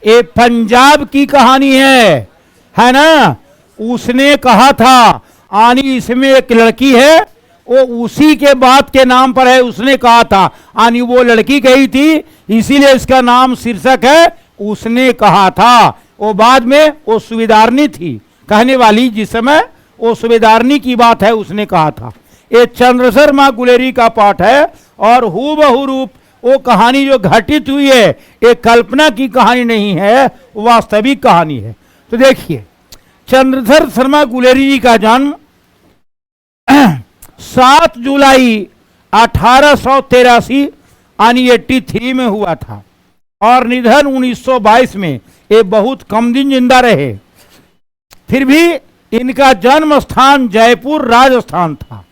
ये पंजाब की कहानी है ना। उसने कहा था आनी इसमें एक लड़की है, वो उसी के बात के नाम पर है, उसने कहा था आनी वो लड़की गई थी इसीलिए इसका नाम शीर्षक है उसने कहा था। वो बाद में वो सुबेदारनी थी कहने वाली, जिस समय वो सुबेदारनी की बात है उसने कहा था। ये चंद्रशेखर माँ गुलेरी का पाठ है और हूबहू रूप वो कहानी जो घटित हुई है ये कल्पना की कहानी नहीं है, वास्तविक कहानी है। तो देखिए चंद्रशेखर शर्मा गुलेरी जी का जन्म 7 जुलाई 1883 यानी 83 में हुआ था और निधन 1922 में। ये बहुत कम दिन जिंदा रहे, फिर भी इनका जन्म स्थान जयपुर राजस्थान था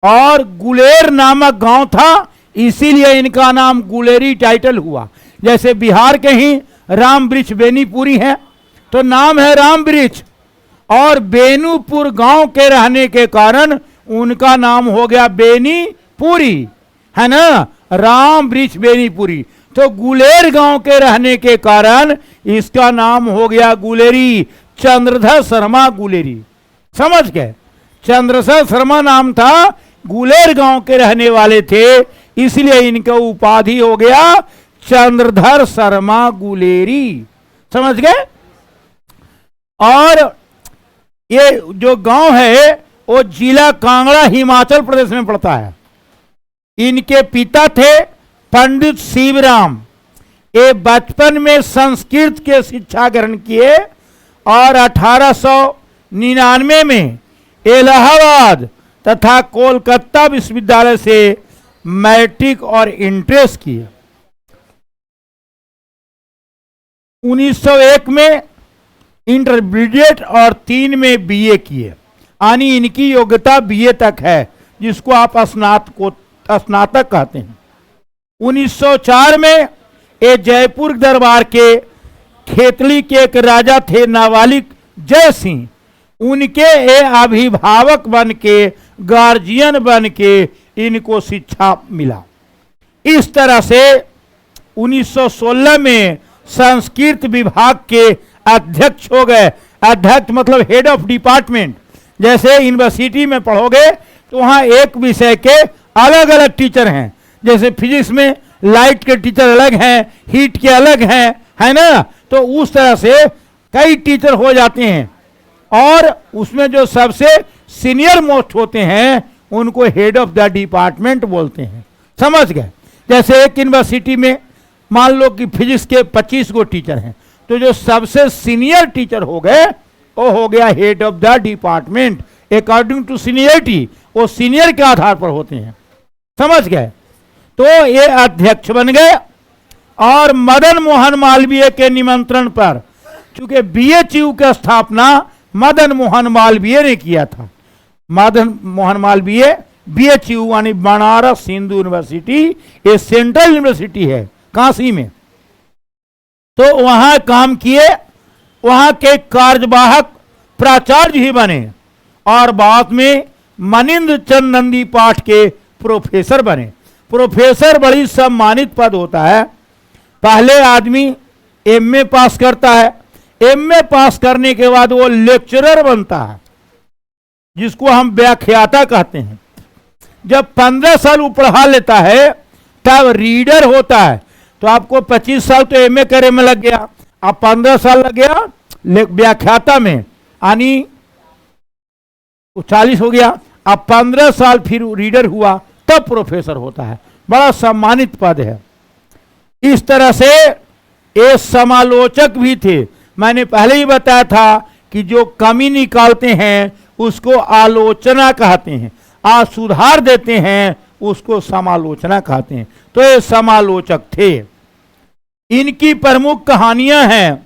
और गुलेर नामक गांव था, इसीलिए इनका नाम गुलेरी टाइटल हुआ। जैसे बिहार के ही राम वृक्ष बेनीपुरी है तो नाम है राम वृक्ष, और बेनूपुर गांव के रहने के कारण उनका नाम हो गया बेनीपुरी, है ना, राम वृक्ष बेनीपुरी। तो गुलेर गांव के रहने के कारण इसका नाम हो गया गुलेरी, चंद्रशेखर शर्मा गुलेरी। समझ गए, चंद्रशेखर शर्मा नाम था, गुलेर गांव के रहने वाले थे, इसलिए इनका उपाधि हो गया चंद्रशेखर शर्मा गुलेरी। समझ गए। और ये जो गांव है वो जिला कांगड़ा हिमाचल प्रदेश में पड़ता है। इनके पिता थे पंडित शिवराम। ये बचपन में संस्कृत के शिक्षा ग्रहण किए और 1899 में इलाहाबाद तथा कोलकाता विश्वविद्यालय से मैट्रिक और इंटर किए। 1901 में इंटरमीडिएट और 3 में बीए किए, यानी इनकी योग्यता बीए तक है, जिसको आप स्नातक कहते हैं। 1904 में ये जयपुर दरबार के खेतली के एक राजा थे नाबालिग जय सिंह, उनके ये अभिभावक बन के गार्जियन बन के इनको शिक्षा मिला। इस तरह से 1916 में संस्कृत विभाग के अध्यक्ष हो गए। अध्यक्ष मतलब हेड ऑफ डिपार्टमेंट। जैसे यूनिवर्सिटी में पढ़ोगे तो वहाँ एक विषय के अलग अलग टीचर हैं, जैसे फिजिक्स में लाइट के टीचर अलग हैं, हीट के अलग हैं, है ना। तो उस तरह से कई टीचर हो जाते हैं और उसमें जो सबसे सीनियर मोस्ट होते हैं उनको हेड ऑफ द डिपार्टमेंट बोलते हैं। समझ गए। जैसे एक यूनिवर्सिटी में मान लो कि फिजिक्स के 25 गो टीचर हैं, तो जो सबसे सीनियर टीचर हो गए वो हो गया head of the department. According to seniority वो सीनियर के आधार पर होते हैं। समझ गए। तो ये अध्यक्ष बन गए और मदन मोहन मालवीय के निमंत्रण पर, चूंकि बीएचयू की स्थापना मदन मोहन मालवीय ने किया था। मदन मोहन मालवीय बीएचयू यानी बनारस हिंदू यूनिवर्सिटी, ये सेंट्रल यूनिवर्सिटी है काशी में, तो वहां काम किए। वहां के कार्यवाहक प्राचार्य ही बने और बाद में मनिंद्र चंद नंदी पाठ के प्रोफेसर बने। प्रोफेसर बड़ी सम्मानित पद होता है। पहले आदमी एमए पास करता है, एमए पास करने के बाद वो लेक्चरर बनता है, जिसको हम व्याख्याता कहते हैं। जब 15 साल वो पढ़ा लेता है तब रीडर होता है। तो आपको 25 साल तो एमए करे में लग गया, अब 15 साल लग गया व्याख्याता में, यानी 40 हो गया। अब 15 साल फिर रीडर हुआ तब प्रोफेसर होता है। बड़ा सम्मानित पद है। इस तरह से ये समालोचक भी थे। मैंने पहले ही बताया था कि जो कमी निकालते हैं उसको आलोचना कहते हैं, आज सुधार देते हैं उसको समालोचना कहते हैं। तो ये समालोचक थे। इनकी प्रमुख कहानियां हैं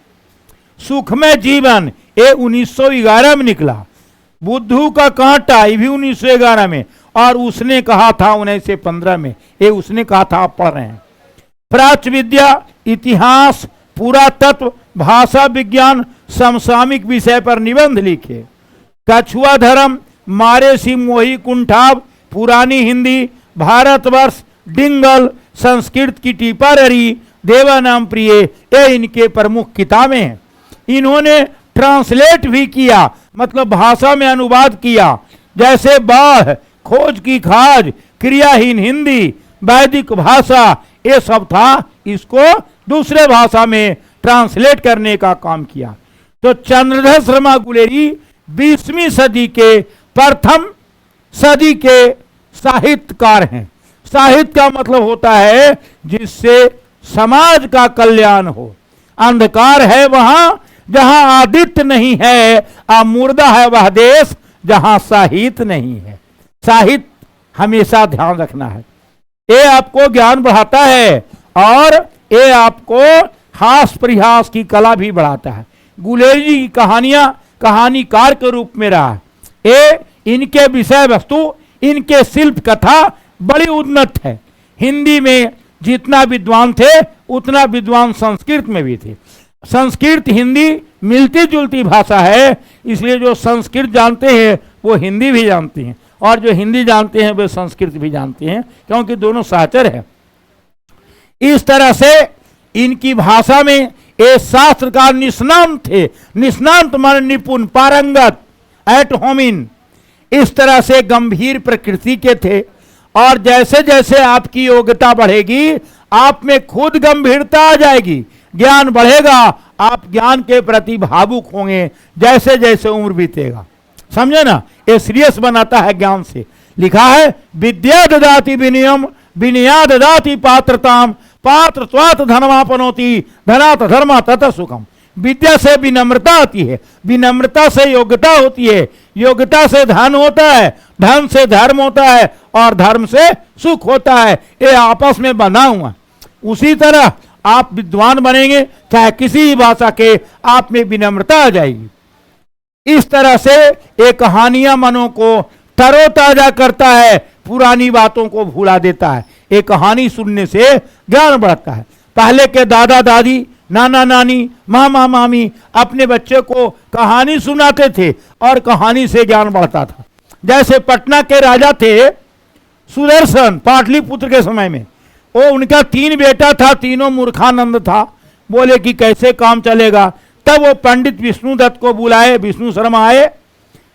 सुखमय जीवन, ये 1911 में निकला। बुद्धू का कांटा, ये भी 1911 में, और उसने कहा था 1915 में, ये उसने कहा था, आप पढ़ रहे हैं। प्राच्य विद्या, इतिहास, पुरातत्व, भाषा विज्ञान, समसामयिक विषय पर निबंध लिखे। कछुआ धर्म, मारे सिंह मोही कुंठाव, पुरानी हिंदी, भारतवर्ष, डिंगल, संस्कृत की टिपाररी, देवानाम प्रिय, ये इनके प्रमुख किताबें हैं। इन्होंने ट्रांसलेट भी किया, मतलब भाषा में अनुवाद किया, जैसे बाढ़, खोज की खाज, क्रियाहीन हिंदी, वैदिक भाषा, ये सब था। इसको दूसरे भाषा में ट्रांसलेट करने का काम किया। तो चंद्रधर शर्मा गुलेरी 20वीं सदी के प्रथम सदी के साहित्यकार हैं। साहित्य का मतलब होता है जिससे समाज का कल्याण हो। अंधकार है वहां जहां आदित्य नहीं है, मुर्दा है वह देश जहां साहित्य नहीं है। साहित्य हमेशा ध्यान रखना है, ये आपको ज्ञान बढ़ाता है और ये आपको हास परिहास की कला भी बढ़ाता है। गुलेरी जी की कहानियां कहानीकार के रूप में रहा, ये इनके विषय वस्तु, इनके शिल्प कथा बड़ी उन्नत है। हिंदी में जितना विद्वान थे उतना विद्वान संस्कृत में भी थे। संस्कृत हिंदी मिलती जुलती भाषा है, इसलिए जो संस्कृत जानते हैं वो हिंदी भी जानते हैं, और जो हिंदी जानते हैं वे संस्कृत भी जानते हैं, क्योंकि दोनों सहचर हैं। इस तरह से इनकी भाषा में ये शास्त्रकार निष्णात थे। निष्णात मान निपुण, पारंगत, एट होमिन, इस तरह से गंभीर प्रकृति के थे। और जैसे जैसे आपकी योग्यता बढ़ेगी आप में खुद गंभीरता आ जाएगी, ज्ञान बढ़ेगा, आप ज्ञान के प्रति भावुक होंगे जैसे जैसे उम्र बीतेगा। समझे ना, ये सीरियस बनाता है ज्ञान से। लिखा है विद्या ददाति विनयम, विनया ददाति पात्रताम, पात्रत्वात् धर्मापनोति, धनात् धर्म तत सुखम। विद्या से विनम्रता आती है, विनम्रता से योग्यता होती है, योग्यता से धन होता है, धन से धर्म होता है, और धर्म से सुख होता है। ये आपस में बंधा हुआ। उसी तरह आप विद्वान बनेंगे, चाहे किसी भी भाषा के, आप में विनम्रता आ जाएगी। इस तरह से ये कहानियां मनों को तरोताजा करता है, पुरानी बातों को भुला देता है। ये कहानी सुनने से ज्ञान बढ़ता है। पहले के दादा दादी, नाना नानी, मामा मामी अपने बच्चे को कहानी सुनाते थे और कहानी से ज्ञान बढ़ता था। जैसे पटना के राजा थे सुदर्शन, पाटलिपुत्र के समय में, वो उनका 3 बेटा था, तीनों मूर्खानंद था। बोले कि कैसे काम चलेगा, तब वो पंडित विष्णुदत्त को बुलाए, विष्णु शर्मा आए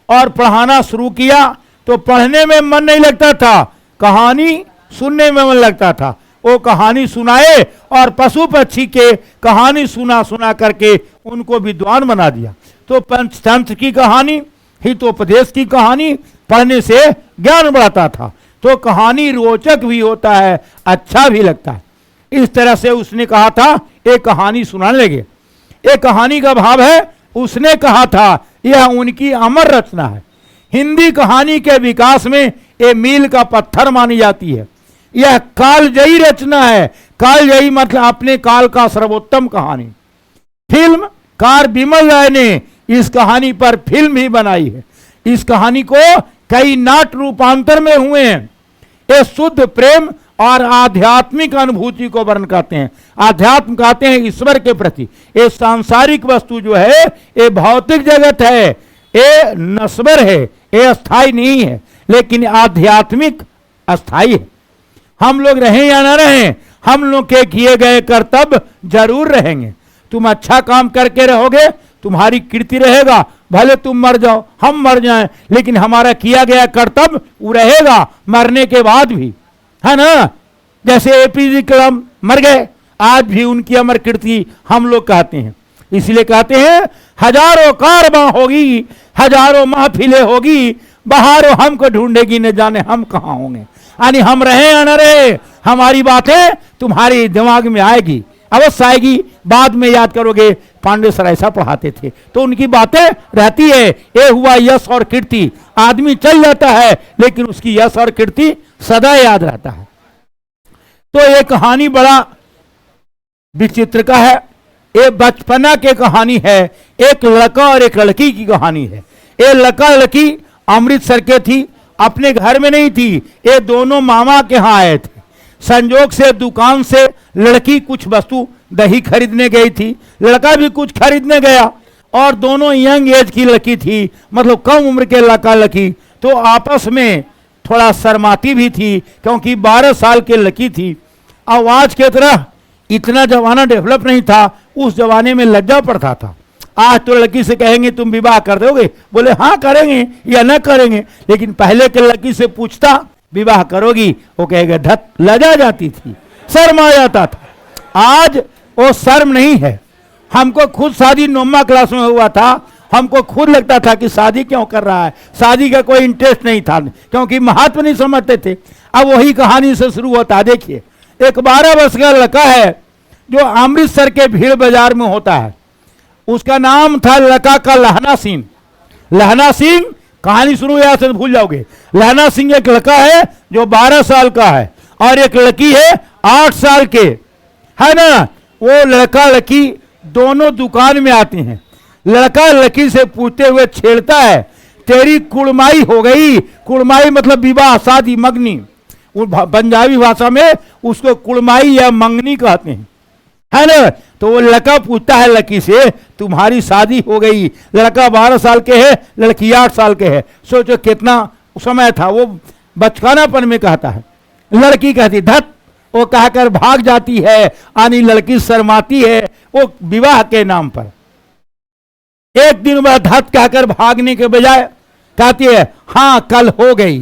और पढ़ाना शुरू किया। तो पढ़ने में मन नहीं लगता था, कहानी सुनने में मन लगता था। वो कहानी सुनाए और पशु पक्षी के कहानी सुना सुना करके उनको विद्वान बना दिया। तो पंचतंत्र की कहानी, हितोपदेश की कहानी पढ़ने से ज्ञान बढ़ता था। तो कहानी रोचक भी होता है, अच्छा भी लगता है। इस तरह से उसने कहा था एक कहानी सुनाने लगे। एक कहानी का भाव है, उसने कहा था यह उनकी अमर रचना है। हिंदी कहानी के विकास में ये मील का पत्थर मानी जाती है। यह कालजयी रचना है। कालजयी मतलब अपने काल का सर्वोत्तम कहानी। फिल्म कार बिमल राय ने इस कहानी पर फिल्म भी बनाई है। इस कहानी को कई नाट्य रूपांतर में हुए हैं। ये शुद्ध प्रेम और आध्यात्मिक अनुभूति को वर्णन करते हैं। आध्यात्म कहते हैं ईश्वर के प्रति। ये सांसारिक वस्तु जो है ये भौतिक जगत है, ये नश्वर है, ये अस्थाई नहीं है, लेकिन आध्यात्मिक अस्थाई है। हम लोग रहें या ना रहें, हम लोग के किए गए कर्तव्य जरूर रहेंगे। तुम अच्छा काम करके रहोगे, तुम्हारी कीर्ति रहेगा, भले तुम मर जाओ, हम मर जाएं, लेकिन हमारा किया गया कर्तव्य वो रहेगा मरने के बाद भी, है ना। जैसे एपीजे कलाम मर गए, आज भी उनकी अमर कीर्ति हम लोग कहते हैं। इसलिए कहते हैं हजारों कारवां होगी, हजारों महफिलें होगी, बहारों हमको ढूंढेगी, न जाने हम कहाँ होंगे। यानी हम रहे या न रहे, हमारी बातें तुम्हारे दिमाग में आएगी, अवश्य आएगी। बाद में याद करोगे पांडे सर ऐसा पढ़ाते थे, तो उनकी बातें रहती है। ये हुआ यश और कीर्ति, आदमी चल जाता है लेकिन उसकी यश और कीर्ति सदा याद रहता है। तो ये कहानी बड़ा विचित्र का है। ये बचपना की कहानी है, एक लड़का और एक लड़की की कहानी है। ये लड़का लड़की अमृतसर के थी, अपने घर में नहीं थी, ये दोनों मामा के यहाँ आए थे। संजोग से दुकान से लड़की कुछ वस्तु दही खरीदने गई थी, लड़का भी कुछ खरीदने गया, और दोनों यंग एज की लड़की थी, मतलब कम उम्र के लड़का लड़की। तो आपस में थोड़ा शर्माती भी थी, क्योंकि 12 साल की लड़की थी। आवाज की तरह इतना जमाना डेवलप नहीं था, उस जमाने में लज्जा पड़ता था। आज तो लड़की से कहेंगे तुम विवाह कर दोगे, बोले हाँ करेंगे या न करेंगे, लेकिन पहले के लड़की से पूछता विवाह करोगी, वो कहेगा धत, लजा जाती थी, शर्म आ जाता था। आज वो शर्म नहीं है। हमको खुद शादी 9वीं क्लास में हुआ था, हमको खुद लगता था कि शादी क्यों कर रहा है, शादी का कोई इंटरेस्ट नहीं था, क्योंकि महत्व नहीं समझते थे। अब वही कहानी से शुरू होता। देखिए, एक 12 वर्ष का लड़का है जो अमृतसर के भीड़ बाजार में होता है। उसका नाम था लड़का का लहना सिंह। लहना सिंह, कहानी शुरू यहां से भूल जाओगे। लहना सिंह एक लड़का है जो 12 साल का है और एक लड़की है 8 साल के, है ना। वो लड़का लड़की दोनों दुकान में आते हैं। लड़का लड़की से पूछते हुए छेड़ता है, तेरी कुड़माई हो गई। कुड़माई मतलब विवाह, शादी, मंगनी। पंजाबी भाषा में उसको कुड़माई या मंगनी कहते हैं, है ना। तो वो लड़का पूछता है लड़की से, तुम्हारी शादी हो गई। लड़का 12 साल के है, लड़की 8 साल के है। सोचो कितना समय था। वो बचकानापन में कहता है। लड़की कहती धत, वो कहकर भाग जाती है। यानी लड़की शर्माती है वो विवाह के नाम पर। एक दिन बाद धत कहकर भागने के बजाय कहती है हाँ कल हो गई।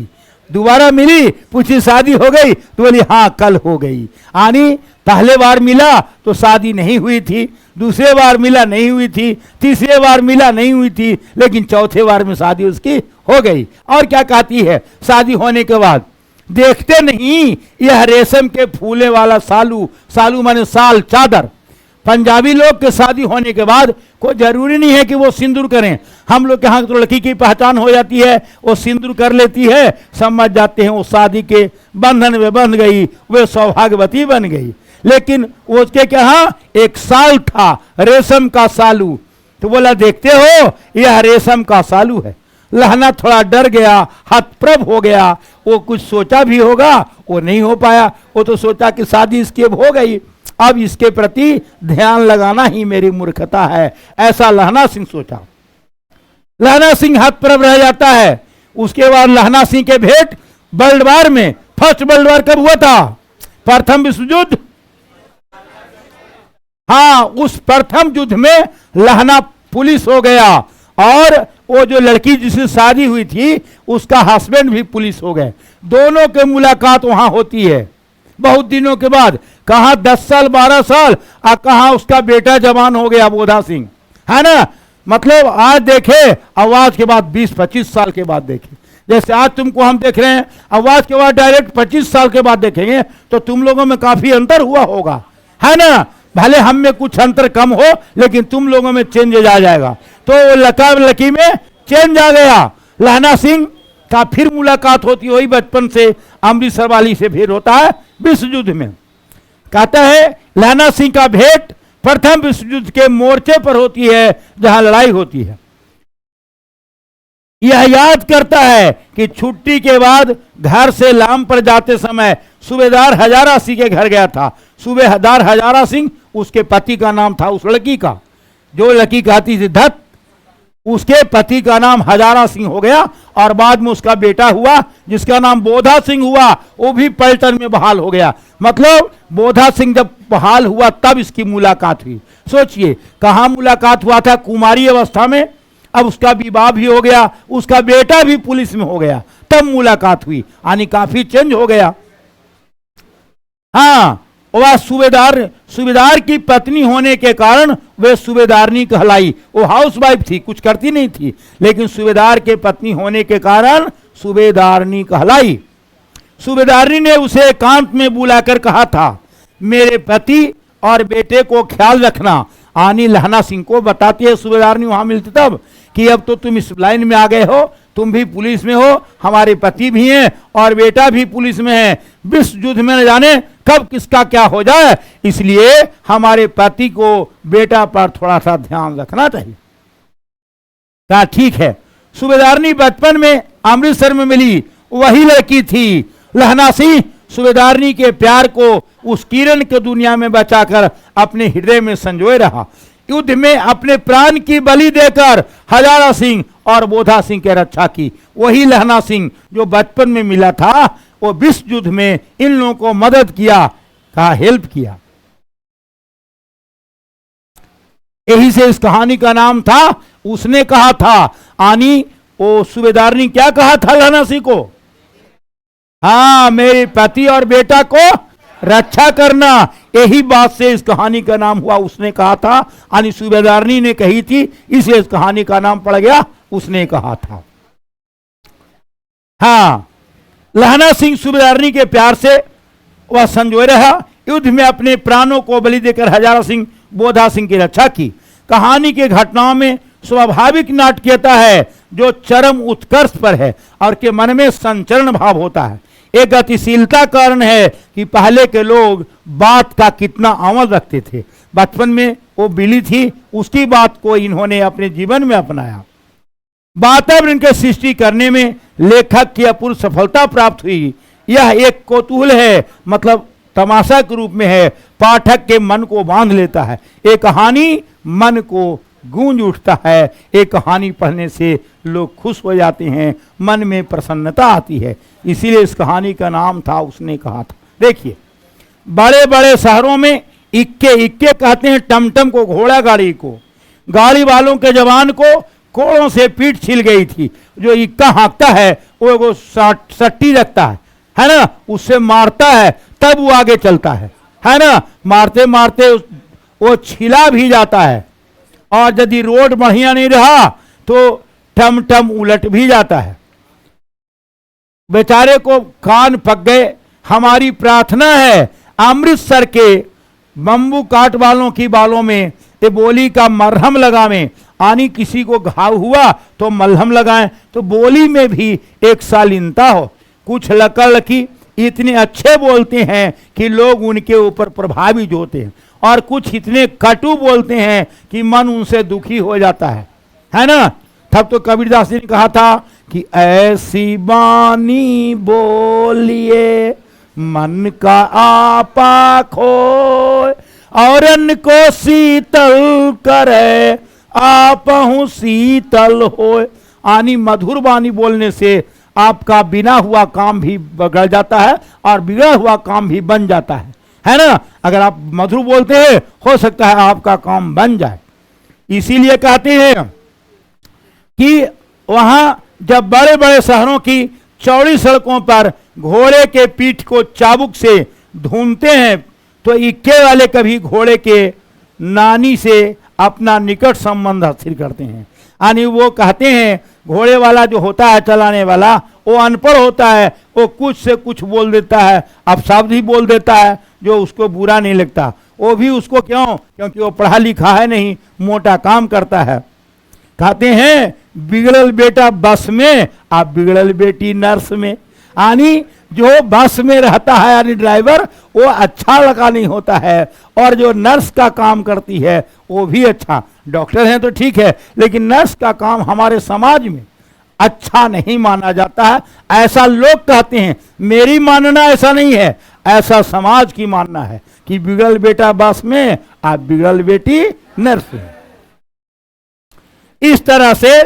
दोबारा मिली, पूछी शादी हो गई, तो बोली हाँ कल हो गई। यानी पहले बार मिला तो शादी नहीं हुई थी, दूसरे बार मिला नहीं हुई थी, तीसरे बार मिला नहीं हुई थी, लेकिन चौथे बार में शादी उसकी हो गई। और क्या कहती है शादी होने के बाद, देखते नहीं यह रेशम के फूले वाला सालू, सालू माने साल, चादर। पंजाबी लोग के शादी होने के बाद कोई जरूरी नहीं है कि वो सिंदूर करें। हम लोग के यहाँ तो लड़की की पहचान हो जाती है, वो सिंदूर कर लेती है, समझ जाते हैं वो शादी के बंधन में बंध गई, वे सौभाग्यवती बन गई। लेकिन वो उसके यहाँ एक साल था, रेशम का सालू। तो बोला देखते हो यह रेशम का सालू है। लहना थोड़ा डर गया, हतप्रभ हो गया। वो कुछ सोचा भी होगा, वो नहीं हो पाया। वो तो सोचा कि शादी इसकी अब हो गई, अब इसके प्रति ध्यान लगाना ही मेरी मूर्खता है, ऐसा लहना सिंह सोचा। लहना सिंह हतप्रभ रह जाता है। उसके बाद लहना सिंह के भेंट वर्ल्ड वार में, फर्स्ट वर्ल्ड वार कब हुआ था? प्रथम विश्व युद्ध। हाँ, उस प्रथम युद्ध में लहना पुलिस हो गया और वो जो लड़की जिससे शादी हुई थी उसका हस्बैंड भी पुलिस हो गए। दोनों के मुलाकात वहां होती है बहुत दिनों के बाद। कहाँ 10 साल 12 साल और कहाँ उसका बेटा जवान हो गया बोधा सिंह, है ना। मतलब आज देखे आवाज के बाद 20-25 साल के बाद देखे। जैसे आज तुमको हम देख रहे हैं, आवाज के बाद डायरेक्ट 25 साल के बाद देखेंगे तो तुम लोगों में काफी अंतर हुआ होगा, है ना। भले हम में कुछ अंतर कम हो लेकिन तुम लोगों में चेंज आ जाएगा। तो लका लकी में चेंज आ गया। लहना सिंह का फिर मुलाकात होती, वही बचपन से अमृतसर वाली से भेंट होता है विश्व युद्ध में। कहता है लहना सिंह का भेंट प्रथम विश्व युद्ध के मोर्चे पर होती है जहां लड़ाई होती है। यह याद करता है कि छुट्टी के बाद घर से लाम पर जाते समय सूबेदार हजारा सिंह के घर गया था। सूबेदार हजारा सिंह उसके पति का नाम था, उस लड़की का। जो लड़की कहती थी धत, उसके पति का नाम हजारा सिंह हो गया और बाद में उसका बेटा हुआ जिसका नाम बोधा सिंह हुआ। वो भी पलटन में बहाल हो गया। मतलब बोधा सिंह जब बहाल हुआ तब इसकी मुलाकात हुई। सोचिए कहाँ मुलाकात हुआ था, कुमारी अवस्था में। अब उसका विवाह भी हो गया, उसका बेटा भी पुलिस में हो गया, तब मुलाकात हुई। यानी काफी चेंज हो गया। हाँ, वह सूबेदार की पत्नी होने के कारण वे सूबेदारनी कहलाई। वो हाउस वाइफ थी, कुछ करती नहीं थी, लेकिन सूबेदार के पत्नी होने के कारण सूबेदारनी कहलाई। सूबेदारनी ने उसे एकांत में बुलाकर कहा था, मेरे पति और बेटे को ख्याल रखना। आनी लहना सिंह को बताती है सूबेदारनी वहां मिलती तब कि अब तो तुम इस लाइन में आ गए हो, तुम भी पुलिस में हो, हमारे पति भी हैं और बेटा भी पुलिस में है। विश्व युद्ध में न जाने कब किसका क्या हो जाए, इसलिए हमारे पति को बेटा पर थोड़ा सा ध्यान रखना चाहिए। कहा ठीक है। सूबेदारनी बचपन में अमृतसर में मिली वही लड़की थी। लहना सिंह सूबेदारनी के प्यार को उस किरण के दुनिया में बचाकर अपने हृदय में संजोए रहा। युद्ध में अपने प्राण की बलि देकर हजारा सिंह और बोधा सिंह की रक्षा की। वही लहना सिंह जो बचपन में मिला था, वो विश्व युद्ध में इन लोगों को मदद किया, का हेल्प किया। यही से इस कहानी का नाम था उसने कहा था। आनी वो सूबेदार ने क्या कहा था लहना सिंह को? हाँ, मेरे पति और बेटा को रक्षा करना। यही बात से इस कहानी का नाम हुआ उसने कहा था। यानी सूबेदारनी ने कही थी, इसलिए इस कहानी का नाम पड़ गया उसने कहा था। हाँ, लहना सिंह सूबेदारनी के प्यार से वह संजोए रहा। युद्ध में अपने प्राणों को बलि देकर हजारा सिंह बोधा सिंह की रक्षा की। कहानी के घटनाओं में स्वाभाविक नाटकीयता है जो चरम उत्कर्ष पर है और के मन में संचरण भाव होता है। एक गतिशीलता कारण है कि पहले के लोग बात का कितना अमल रखते थे। बचपन में वो बिली थी, उसकी बात को इन्होंने अपने जीवन में अपनाया। वातावरण के सृष्टि करने में लेखक की अपूर्व सफलता प्राप्त हुई। यह एक कौतूहल है, मतलब तमाशा के रूप में है, पाठक के मन को बांध लेता है। एक कहानी मन को गूंज उठता है। एक कहानी पढ़ने से लोग खुश हो जाते हैं, मन में प्रसन्नता आती है। इसीलिए इस कहानी का नाम था उसने कहा था। देखिए, बड़े बड़े शहरों में इक्के इक्के कहते हैं टमटम को, घोड़ा गाड़ी को। गाड़ी वालों के जवान को कोड़ों से पीठ छिल गई थी। जो इक्का हाँकता है वो सट्टी रखता है ना, उससे मारता है तब वो आगे चलता है ना। मारते मारते वो छिला भी जाता है, और यदि रोड बढ़िया नहीं रहा तो टमटम उलट भी जाता है। बेचारे को कान पक गए। हमारी प्रार्थना है अमृतसर के बम्बू काट वालों की बालों में ये बोली का मरहम लगावें। आनी किसी को घाव हुआ तो मलहम लगाएं। तो बोली में भी एक शालीनता हो। कुछ लकी इतने अच्छे बोलते हैं कि लोग उनके ऊपर प्रभावित होते हैं, और कुछ इतने कटु बोलते हैं कि मन उनसे दुखी हो जाता है ना। तब तो कबीरदास जी ने कहा था कि ऐसी बानी बोलिए मन का आपा खोए, औरन को शीतल करे आपहु शीतल होए। आनी मधुर बानी बोलने से आपका बिना हुआ काम भी बिगड़ जाता है और बिगड़ा हुआ काम भी बन जाता है ना। अगर आप मधुर बोलते हैं हो सकता है आपका काम बन जाए। इसीलिए कहते हैं कि वहां जब बड़े बड़े शहरों की चौड़ी सड़कों पर घोड़े के पीठ को चाबुक से ढूंढते हैं तो इक्के वाले कभी घोड़े के नानी से अपना निकट संबंध हासिल करते हैं। यानी वो कहते हैं घोड़े वाला जो होता है चलाने वाला वो अनपढ़ होता है, वो कुछ से कुछ बोल देता है, अपशब्द ही बोल देता है जो उसको बुरा नहीं लगता। वो भी उसको क्यों? क्योंकि वो पढ़ा लिखा है नहीं, मोटा काम करता है। कहते हैं बिगड़ल बेटा बस में, आप बिगड़ल बेटी नर्स में। यानी जो बस में रहता है यानी ड्राइवर, वो अच्छा लगा नहीं होता है, और जो नर्स का काम करती है वो भी अच्छा। डॉक्टर हैं तो ठीक है, लेकिन नर्स का काम हमारे समाज में अच्छा नहीं माना जाता है, ऐसा लोग कहते हैं। मेरी मानना ऐसा नहीं है, ऐसा समाज की मानना है कि बिगड़ल बेटा बस में, आप बिगड़ल बेटी नर्स में। इस तरह से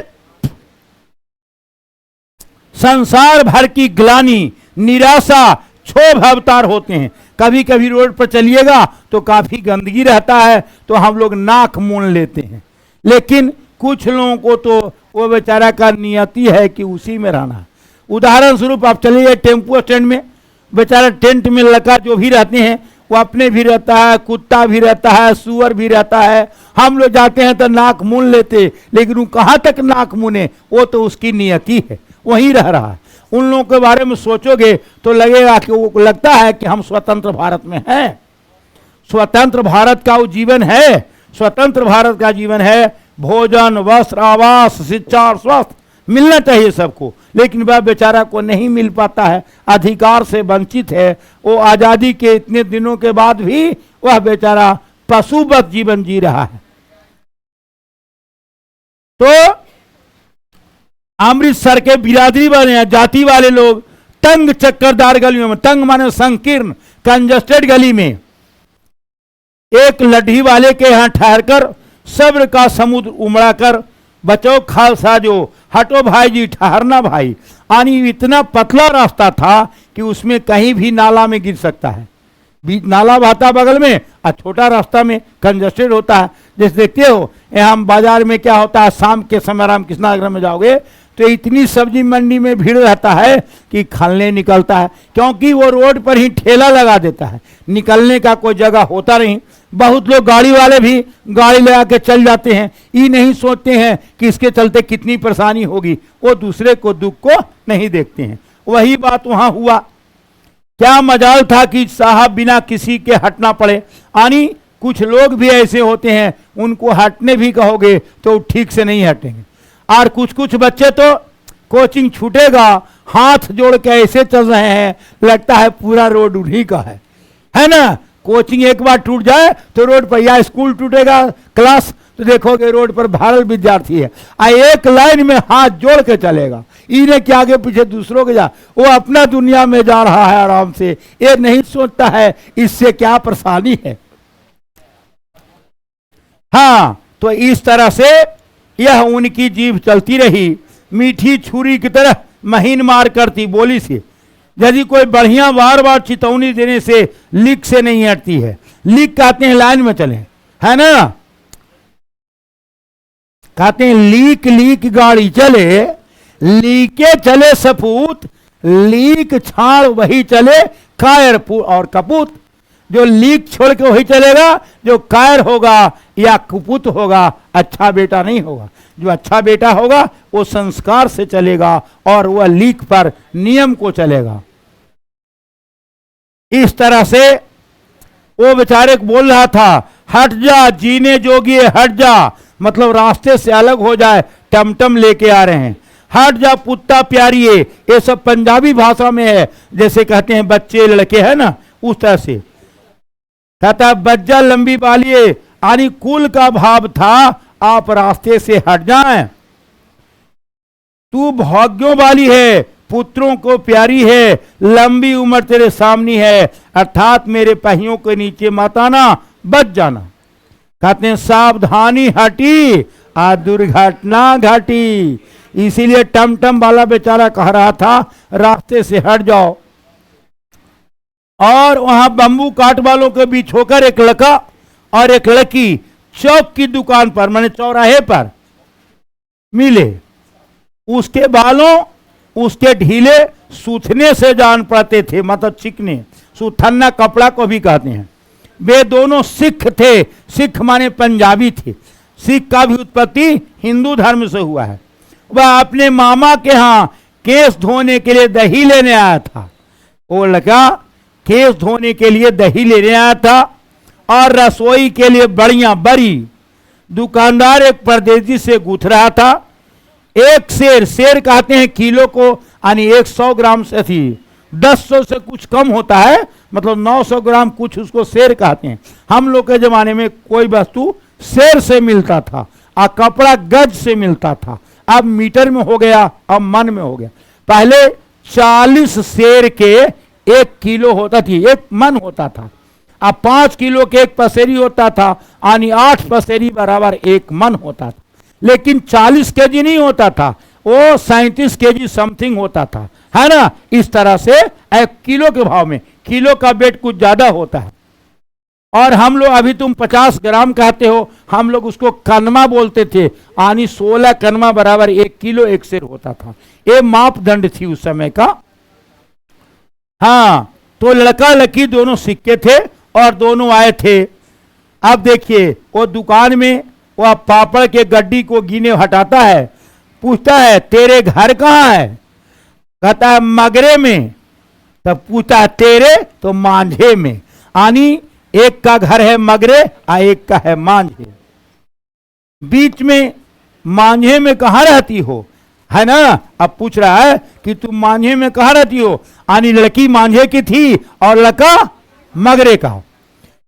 संसार भर की ग्लानि, निराशा, क्षोभ अवतार होते हैं। कभी कभी रोड पर चलिएगा तो काफी गंदगी रहता है तो हम लोग नाक मूंद लेते हैं, लेकिन कुछ लोगों को तो वो बेचारा का नियति है कि उसी में रहना। उदाहरण स्वरूप आप चलिए टेम्पो स्टैंड में, बेचारा टेंट में लगा जो भी रहते हैं वो अपने भी रहता है, कुत्ता भी रहता है, सुअर भी रहता है। हम लोग जाते हैं तो नाक मूंद लेते, लेकिन वो कहाँ तक नाक मूंदे, वो तो उसकी नियति है, वहीं रह रहा है। उन लोगों के बारे में सोचोगे तो लगेगा कि वो लगता है कि हम स्वतंत्र भारत में हैं। स्वतंत्र भारत का वो जीवन है, स्वतंत्र भारत का जीवन है। भोजन, वस्त्र, आवास, शिक्षा और स्वास्थ्य मिलना चाहिए सबको, लेकिन वह बेचारा को नहीं मिल पाता है, अधिकार से वंचित है। वो आजादी के इतने दिनों के बाद भी वह बेचारा पशुवत जीवन जी रहा है। तो अमृतसर के बिरादरी वाले जाति वाले लोग तंग चक्करदार गलियों में, तंग माने संकीर्ण कंजस्टेड गली में, एक लड्ढी वाले के यहां ठहरकर सब्र का समुद्र उमड़ा कर बचो खालसा जो, हटो भाई जी ठहरना भाई। यानी इतना पतला रास्ता था कि उसमें कहीं भी नाला में गिर सकता है। नाला बहता बगल में और छोटा रास्ता में कंजस्टेड होता है। जैसे देखते हो यहाँ बाजार में क्या होता है, शाम के समय राम कृष्णानगर में जाओगे तो इतनी सब्जी मंडी में भीड़ रहता है कि खलने निकलता है, क्योंकि वो रोड पर ही ठेला लगा देता है, निकलने का कोई जगह होता नहीं। बहुत लोग गाड़ी वाले भी गाड़ी लगा के चल जाते हैं, ये नहीं सोचते हैं कि इसके चलते कितनी परेशानी होगी, वो दूसरे को दुख को नहीं देखते हैं। वही बात वहां हुआ। क्या मजाल था कि साहब बिना किसी के हटना पड़े। यानी कुछ लोग भी ऐसे होते हैं, उनको हटने भी कहोगे तो ठीक से नहीं हटेंगे। और कुछ कुछ बच्चे तो कोचिंग छूटेगा हाथ जोड़ के ऐसे चल रहे हैं, लगता है पूरा रोड उन्हीं का है ना। कोचिंग एक बार टूट जाए तो रोड पर, या स्कूल टूटेगा क्लास तो देखोगे रोड पर भारत विद्यार्थी है, एक लाइन में हाथ जोड़ के चलेगा, इन्हें के आगे पीछे दूसरों के जा, वो अपना दुनिया में जा रहा है आराम से, ये नहीं सोचता है इससे क्या परेशानी है। हाँ, तो इस तरह से यह उनकी जीभ चलती रही, मीठी छुरी की तरह महीन मार करती बोली से। यदि कोई बढ़िया बार बार चेतावनी देने से लीक से नहीं हटती है। लीक कहते हैं लाइन में चले, है ना, कहते हैं लीक लीक गाड़ी चले, लीके चले सपूत, लीक छाड़ वही चले कायर और कपूत। जो लीक छोड़ के वही चलेगा, जो कायर होगा या कुपुत होगा, अच्छा बेटा नहीं होगा। जो अच्छा बेटा होगा वो संस्कार से चलेगा और वह लीक पर नियम को चलेगा। इस तरह से वो बेचारे को बोल रहा था, हट जा जीने जोगी हट जा, मतलब रास्ते से अलग हो जाए, टमटम लेके आ रहे हैं। हट जा पुत्ता प्यारिये, ये सब पंजाबी भाषा में है, जैसे कहते हैं बच्चे लड़के है ना, उस तरह से कहता बज्जा लंबी बालिए, यानी कुल का भाव था आप रास्ते से हट जाएं। तू भाग्यों वाली है, पुत्रों को प्यारी है, लंबी उम्र तेरे सामने है, अर्थात मेरे पहियों के नीचे मत आना, बच जाना। कहते हैं सावधानी हटी आ दुर्घटना घटी। इसीलिए टमटम वाला बेचारा कह रहा था रास्ते से हट जाओ। और वहां बंबू काट वालों के बीच होकर एक लड़का और एक लड़की चौक की दुकान पर, माने चौराहे पर मिले। उसके बालों उसके ढीले सूथने से जान पड़ते थे, मतलब चिकने, सुथन्ना कपड़ा को भी कहते हैं। वे दोनों सिख थे, सिख माने पंजाबी थे। सिख का भी उत्पत्ति हिंदू धर्म से हुआ है। वह अपने मामा के यहाँ केस धोने के लिए दही लेने आया था। वो लड़का केस धोने के लिए दही लेने आया था और रसोई के लिए बढ़िया बड़ी। दुकानदार एक परदेसी से गूंथ रहा था। एक शेर, शेर कहते हैं किलो को, यानी 100 ग्राम से थी, 1000 से कुछ कम होता है, मतलब 900 ग्राम कुछ, उसको शेर कहते हैं। हम लोग के जमाने में कोई वस्तु शेर से मिलता था और कपड़ा गज से मिलता था। अब मीटर में हो गया, अब मन में हो गया। पहले 40 शेर के 1 किलो होता थी, 1 मन होता था। अब 5 किलो के 1 पसेरी होता था, यानी 8 पसेरी बराबर 1 मन होता था। लेकिन 40 केजी नहीं होता था, वो 37 केजी समथिंग होता था, है ना। इस तरह से 1 किलो के भाव में, किलो का वेट कुछ ज्यादा होता है। और हम लोग, अभी तुम 50 ग्राम कहते हो, हम लोग उसको कनमा बोलते थे, यानी 16 कनमा बराबर 1 किलो 1 शेर होता था। ये मापदंड थी उस समय का। हाँ, तो लड़का लड़की दोनों सिक्के थे और दोनों आए थे। अब देखिए, वो दुकान में वह पापड़ के गड्डी को गिने हटाता है, पूछता है तेरे घर कहाँ है? कहता है मगरे में। तब पूछता है तेरे? तो मांझे में, यानी एक का घर है मगरे और एक का है मांझे। बीच में मांझे में कहाँ रहती हो, है ना। अब पूछ रहा है कि तुम मांझे में कहाँ रहती हो, यानी लड़की मांझे की थी और लड़का मगरे का।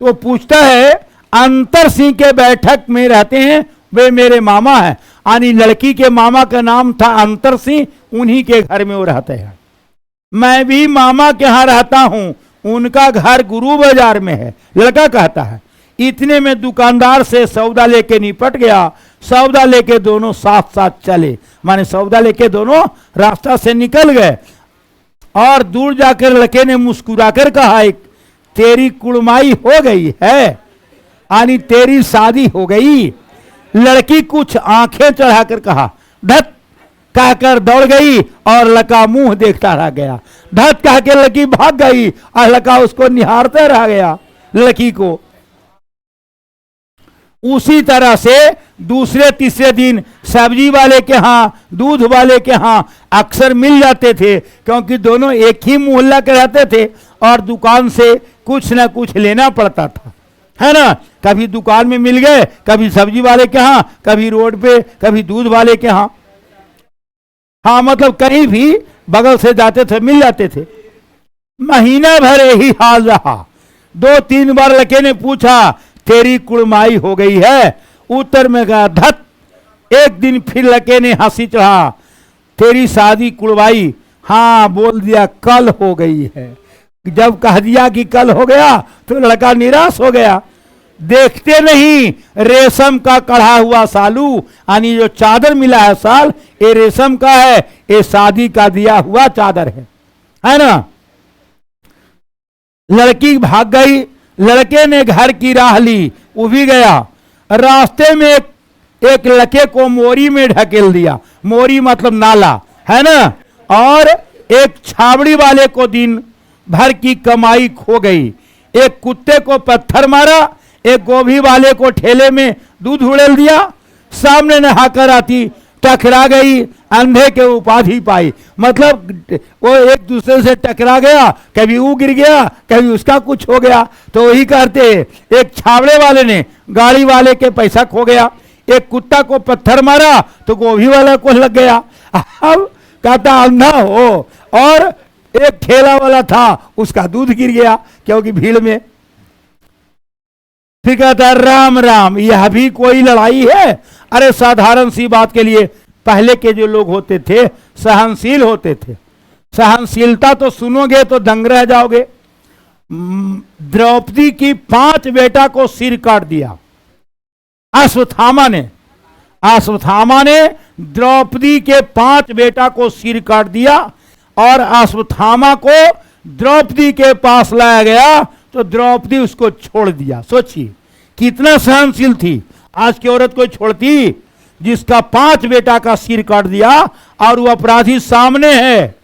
तो पूछता है अंतर सिंह के बैठक में रहते हैं, वे मेरे मामा हैं, यानी लड़की के मामा का नाम था अंतर सिंह, उन्हीं के घर में वो रहते हैं। मैं भी मामा के यहाँ रहता हूँ, उनका घर गुरु बाजार में है, लड़का कहता है। इतने में दुकानदार से सौदा लेके निपट गया। सौदा लेके दोनों साथ साथ चले, माने सौदा लेके दोनों रास्ता से निकल गए। और दूर जाकर लड़के ने मुस्कुराकर कहा, तेरी कुड़माई हो गई है। यानी तेरी शादी हो गई। लड़की कुछ आंखें चढ़ाकर कहा धत कहकर दौड़ गई और लड़का मुंह देखता रह गया। धत कह के लड़की भाग गई और लड़का उसको निहारते रह गया लड़की को। उसी तरह से दूसरे तीसरे दिन सब्जी वाले के यहाँ दूध वाले के यहाँ अक्सर मिल जाते थे, क्योंकि दोनों एक ही मोहल्ला के रहते थे और दुकान से कुछ ना कुछ लेना पड़ता था, है ना। कभी दुकान में मिल गए, कभी सब्जी वाले के यहाँ, कभी रोड पे, कभी दूध वाले के यहाँ। हाँ, मतलब कहीं भी बगल से जाते थे, मिल जाते थे। महीना भर यही हाल रहा। 2-3 बार लड़के ने पूछा तेरी कुड़माई हो गई है। उत्तर में कहा धत। एक दिन फिर लड़के ने हंसी चढ़ा तेरी शादी कुड़वाई। हाँ, बोल दिया कल हो गई है। जब कह दिया कि कल हो गया तो लड़का निराश हो गया। देखते नहीं रेशम का कढ़ा हुआ सालू, यानी जो चादर मिला है साल, ये रेशम का है, ये शादी का दिया हुआ चादर है ना। लड़की भाग गई। लड़के ने घर की राह ली, वो भी गया। रास्ते में एक लड़के को मोरी में ढकेल दिया। मोरी मतलब नाला, है ना। और एक छावड़ी वाले को दिन भर की कमाई खो गई। एक कुत्ते को पत्थर मारा, एक गोभी वाले को ठेले में दूध उड़ेल दिया। सामने नहाकर आती टकरा गई, अंधे के उपाधि पाई। मतलब वो एक दूसरे से टकरा गया, कभी वो गिर गया, कभी उसका कुछ हो गया। तो वही कहते, एक छावड़े वाले ने गाड़ी वाले के पैसा खो गया, एक कुत्ता को पत्थर मारा तो गोभी वाला को लग गया। अब कहता अंधा हो, और एक ठेला वाला था उसका दूध गिर गया क्योंकि भीड़ में। फिर कहता राम राम, यह भी कोई लड़ाई है। अरे साधारण सी बात के लिए पहले के जो लोग होते थे सहनशील होते थे। सहनशीलता तो सुनोगे तो दंग रह जाओगे। द्रौपदी की 5 बेटा को सिर काट दिया अश्वत्थामा ने द्रौपदी के 5 बेटा को सिर काट दिया। और अश्वत्थामा को द्रौपदी के पास लाया गया तो द्रौपदी उसको छोड़ दिया। सोचिए कितना सहनशील थी। आज की औरत कोई छोड़ती जिसका 5 बेटा का सिर काट दिया और वो अपराधी सामने है।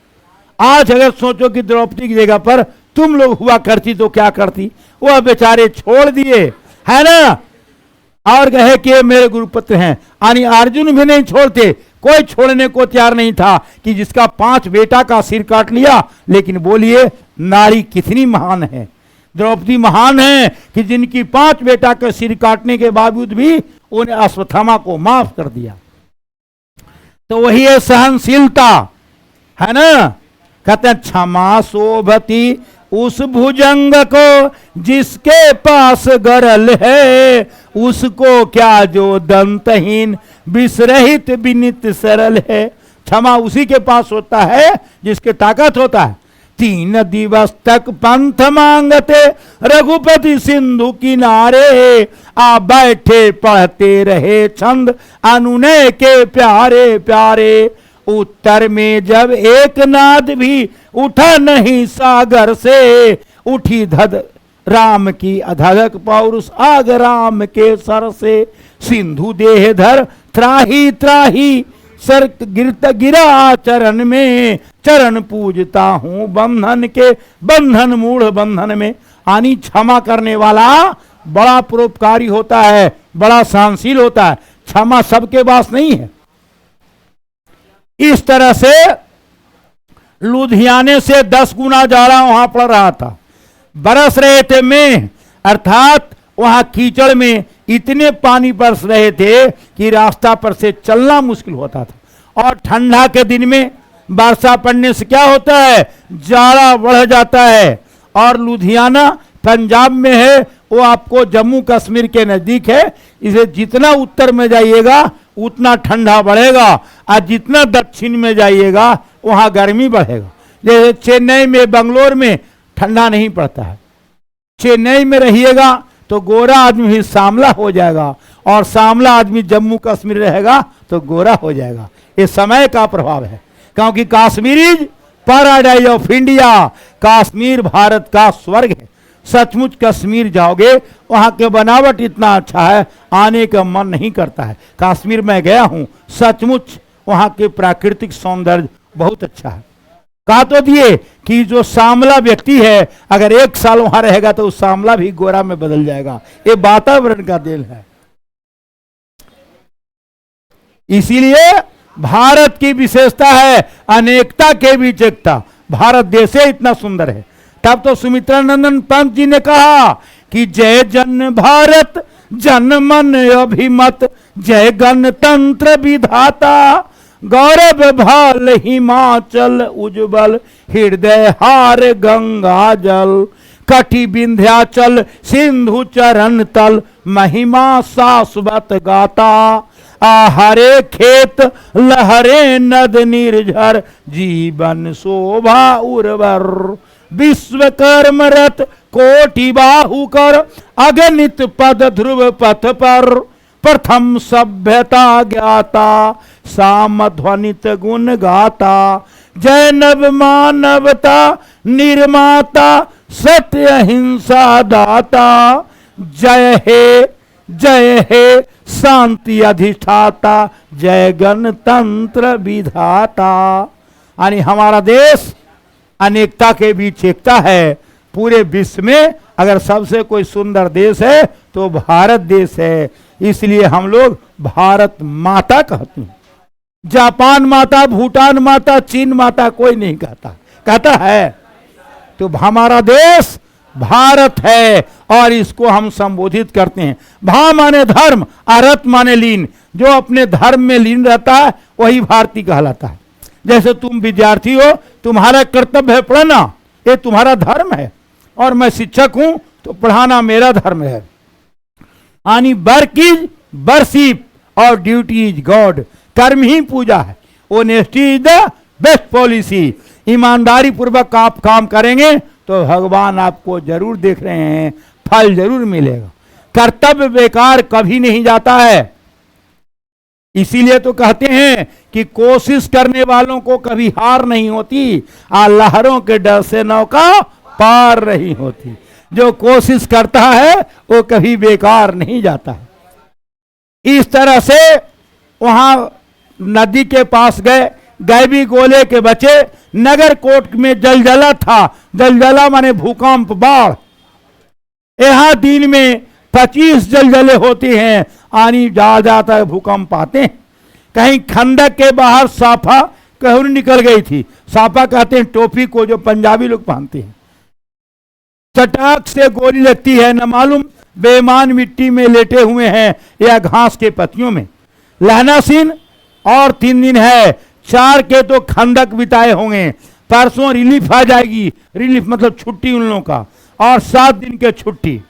आज अगर सोचो कि द्रौपदी की जगह पर तुम लोग हुआ करती तो क्या करती। वह बेचारे छोड़ दिए, है ना। और कहे कि मेरे गुरुपुत्र हैं, यानी अर्जुन भी नहीं छोड़ते। कोई छोड़ने को तैयार नहीं था कि जिसका 5 बेटा का सिर काट लिया। लेकिन बोलिए नारी कितनी महान है। द्रौपदी महान है कि जिनकी 5 बेटा के सिर काटने के बावजूद भी उन्हें अश्वत्थामा को माफ कर दिया। तो वही है सहनशीलता, है ना। कहते हैं क्षमा शोभती उस भुजंग को जिसके पास गरल है, उसको क्या जो दंतहीन विसरहित विनित सरल है। क्षमा उसी के पास होता है जिसके ताकत होता है। 3 दिवस तक पंथ मांगते रघुपति सिंधु किनारे, आ बैठे पढ़ते रहे छंद अनुनय के प्यारे प्यारे। उत्तर में जब एक नाद भी उठा नहीं सागर से, उठी धद राम की अधक पौरुष आग राम के सर से। सिंधु देह धर त्राही त्राही सर गिरा चरण में, चरण पूजता हूं बंधन के बंधन मूढ़ बंधन में। आनी क्षमा करने वाला बड़ा परोपकारी होता है, बड़ा सहनशील होता है। क्षमा सबके पास नहीं है। इस तरह से लुधियाने से 10 गुना ज्यादा वहां पड़ रहा था। बरस रहे थे में, अर्थात वहां कीचड़ में इतने पानी बरस रहे थे कि रास्ता पर से चलना मुश्किल होता था। और ठंडा के दिन में वर्षा पड़ने से क्या होता है, जाड़ा बढ़ जाता है। और लुधियाना पंजाब में है, वो आपको जम्मू कश्मीर के नजदीक है। इसे जितना उत्तर में जाइएगा उतना ठंडा बढ़ेगा, और जितना दक्षिण में जाइएगा वहां गर्मी बढ़ेगा। जैसे चेन्नई में, बंगलोर में ठंडा नहीं पड़ता है। चेन्नई में रहिएगा तो गोरा आदमी भी सांवला हो जाएगा, और सांवला आदमी जम्मू कश्मीर रहेगा तो गोरा हो जाएगा। ये समय का प्रभाव है, क्योंकि Kashmir is paradise of India. Kashmir Bharat का स्वर्ग है। सचमुच कश्मीर जाओगे, वहां के बनावट इतना अच्छा है, आने का मन नहीं करता है। कश्मीर में गया हूं, सचमुच वहां के प्राकृतिक सौंदर्य बहुत अच्छा है। कहा तो दिए कि जो सांवला व्यक्ति है अगर 1 साल वहां रहेगा तो उस सांवला भी गोरा में बदल जाएगा। ये वातावरण का देन है। इसीलिए भारत की विशेषता है अनेकता के बीच एकता। भारत देश ही इतना सुंदर है। तब तो सुमित्रा नंदन पंत जी ने कहा कि जय जन भारत जन मन अभिमत, जय गणतंत्र विधाता, गौरव भाल हिमाचल उज्जवल, हृदय हार गंगा जल, कटि विंध्याचल सिंधु चरण तल, महिमा शाश्वत गाता, हरे खेत लहरे नद निर्झर, जीवन शोभा उर्वर, विश्वकर्म रथ कोटि बाहुकर, अगणित पद ध्रुव पथ पर, प्रथम सभ्यता ज्ञाता, साम ध्वनित गुण गाता, जय नव मानवता निर्माता, सत्य अहिंसा दाता, जय हे शांति अधिष्ठाता, जय गणतंत्र विधाता। यानी हमारा देश अनेकता के बीच एकता है। पूरे विश्व में अगर सबसे कोई सुंदर देश है तो भारत देश है। इसलिए हम लोग भारत माता कहते हैं। जापान माता, भूटान माता, चीन माता कोई नहीं कहता है। तो हमारा देश भारत है और इसको हम संबोधित करते हैं। भा माने धर्म, अरत माने लीन। जो अपने धर्म में लीन रहता है वही भारतीय कहलाता है। जैसे तुम विद्यार्थी हो, तुम्हारा कर्तव्य है पढ़ना, ये तुम्हारा धर्म है। और मैं शिक्षक हूं तो पढ़ाना मेरा धर्म है। यानी वर्क इज वर्शिप और ड्यूटी इज गॉड। कर्म ही पूजा है। Honesty is the best policy. ईमानदारी पूर्वक आप काम करेंगे तो भगवान आपको जरूर देख रहे हैं, फल जरूर मिलेगा। कर्तव्य बेकार कभी नहीं जाता है। इसीलिए तो कहते हैं कि कोशिश करने वालों को कभी हार नहीं होती, लहरों के डर से नौका पार नहीं होती। जो कोशिश करता है वो कभी बेकार नहीं जाता है। इस तरह से वहां नदी के पास गए, गैबी गोले के बचे। नगर कोट में जलजला था। जलजला माने भूकंप, बाढ़। यहां दिन में 25 जलजले होते हैं। आनी जा जाता है, भूकंप आते हैं। कहीं खंडक के बाहर साफा कहूं निकल गई थी। साफा कहते हैं टोपी को जो पंजाबी लोग पहनते हैं। चटाक से गोली लगती है, न मालूम बेईमान मिट्टी में लेटे हुए हैं या घास के पत्तियों में। लहना सीन और 3 दिन है। 4 के तो खंडक बिताए होंगे। परसों रिलीफ आ जाएगी। रिलीफ मतलब छुट्टी उन लोगों का, और 7 दिन के छुट्टी।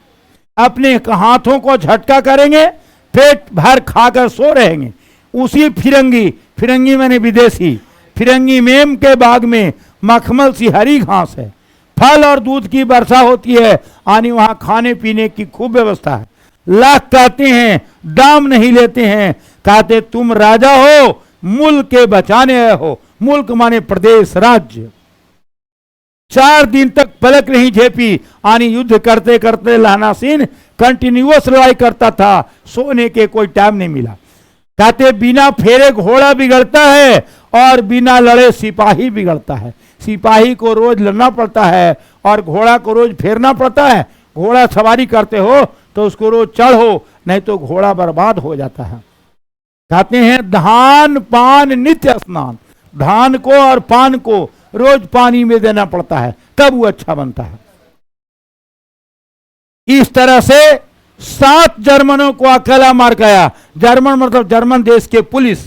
अपने हाथों को झटका करेंगे, पेट भर खाकर सो रहेंगे। उसी फिरंगी मैंने विदेशी फिरंगी मेम के बाग में मखमल सी हरी घास है। फल और दूध की वर्षा होती है। आनी वहां खाने पीने की खूब व्यवस्था है। लाख कहते हैं, दाम नहीं लेते हैं। कहते तुम राजा हो, मुल्क के बचाने आए हो। मुल्क माने प्रदेश, राज्य। 4 दिन तक पलक नहीं झेपी। आनी युद्ध करते करते लहना सिंह कंटिन्यूअस लड़ाई करता था। सोने के कोई टाइम नहीं मिला। कहते बिना फेरे घोड़ा बिगड़ता है और बिना लड़े सिपाही बिगड़ता है। सिपाही को रोज लड़ना पड़ता है और घोड़ा को रोज फेरना पड़ता है। घोड़ा सवारी करते हो तो उसको रोज चढ़ो, नहीं तो घोड़ा बर्बाद हो जाता है। कहते हैं धान पान नित्य स्नान। धान को और पान को रोज पानी में देना पड़ता है, तब वो अच्छा बनता है। इस तरह से 7 जर्मनों को अकेला मार गया। जर्मन मतलब जर्मन देश के पुलिस।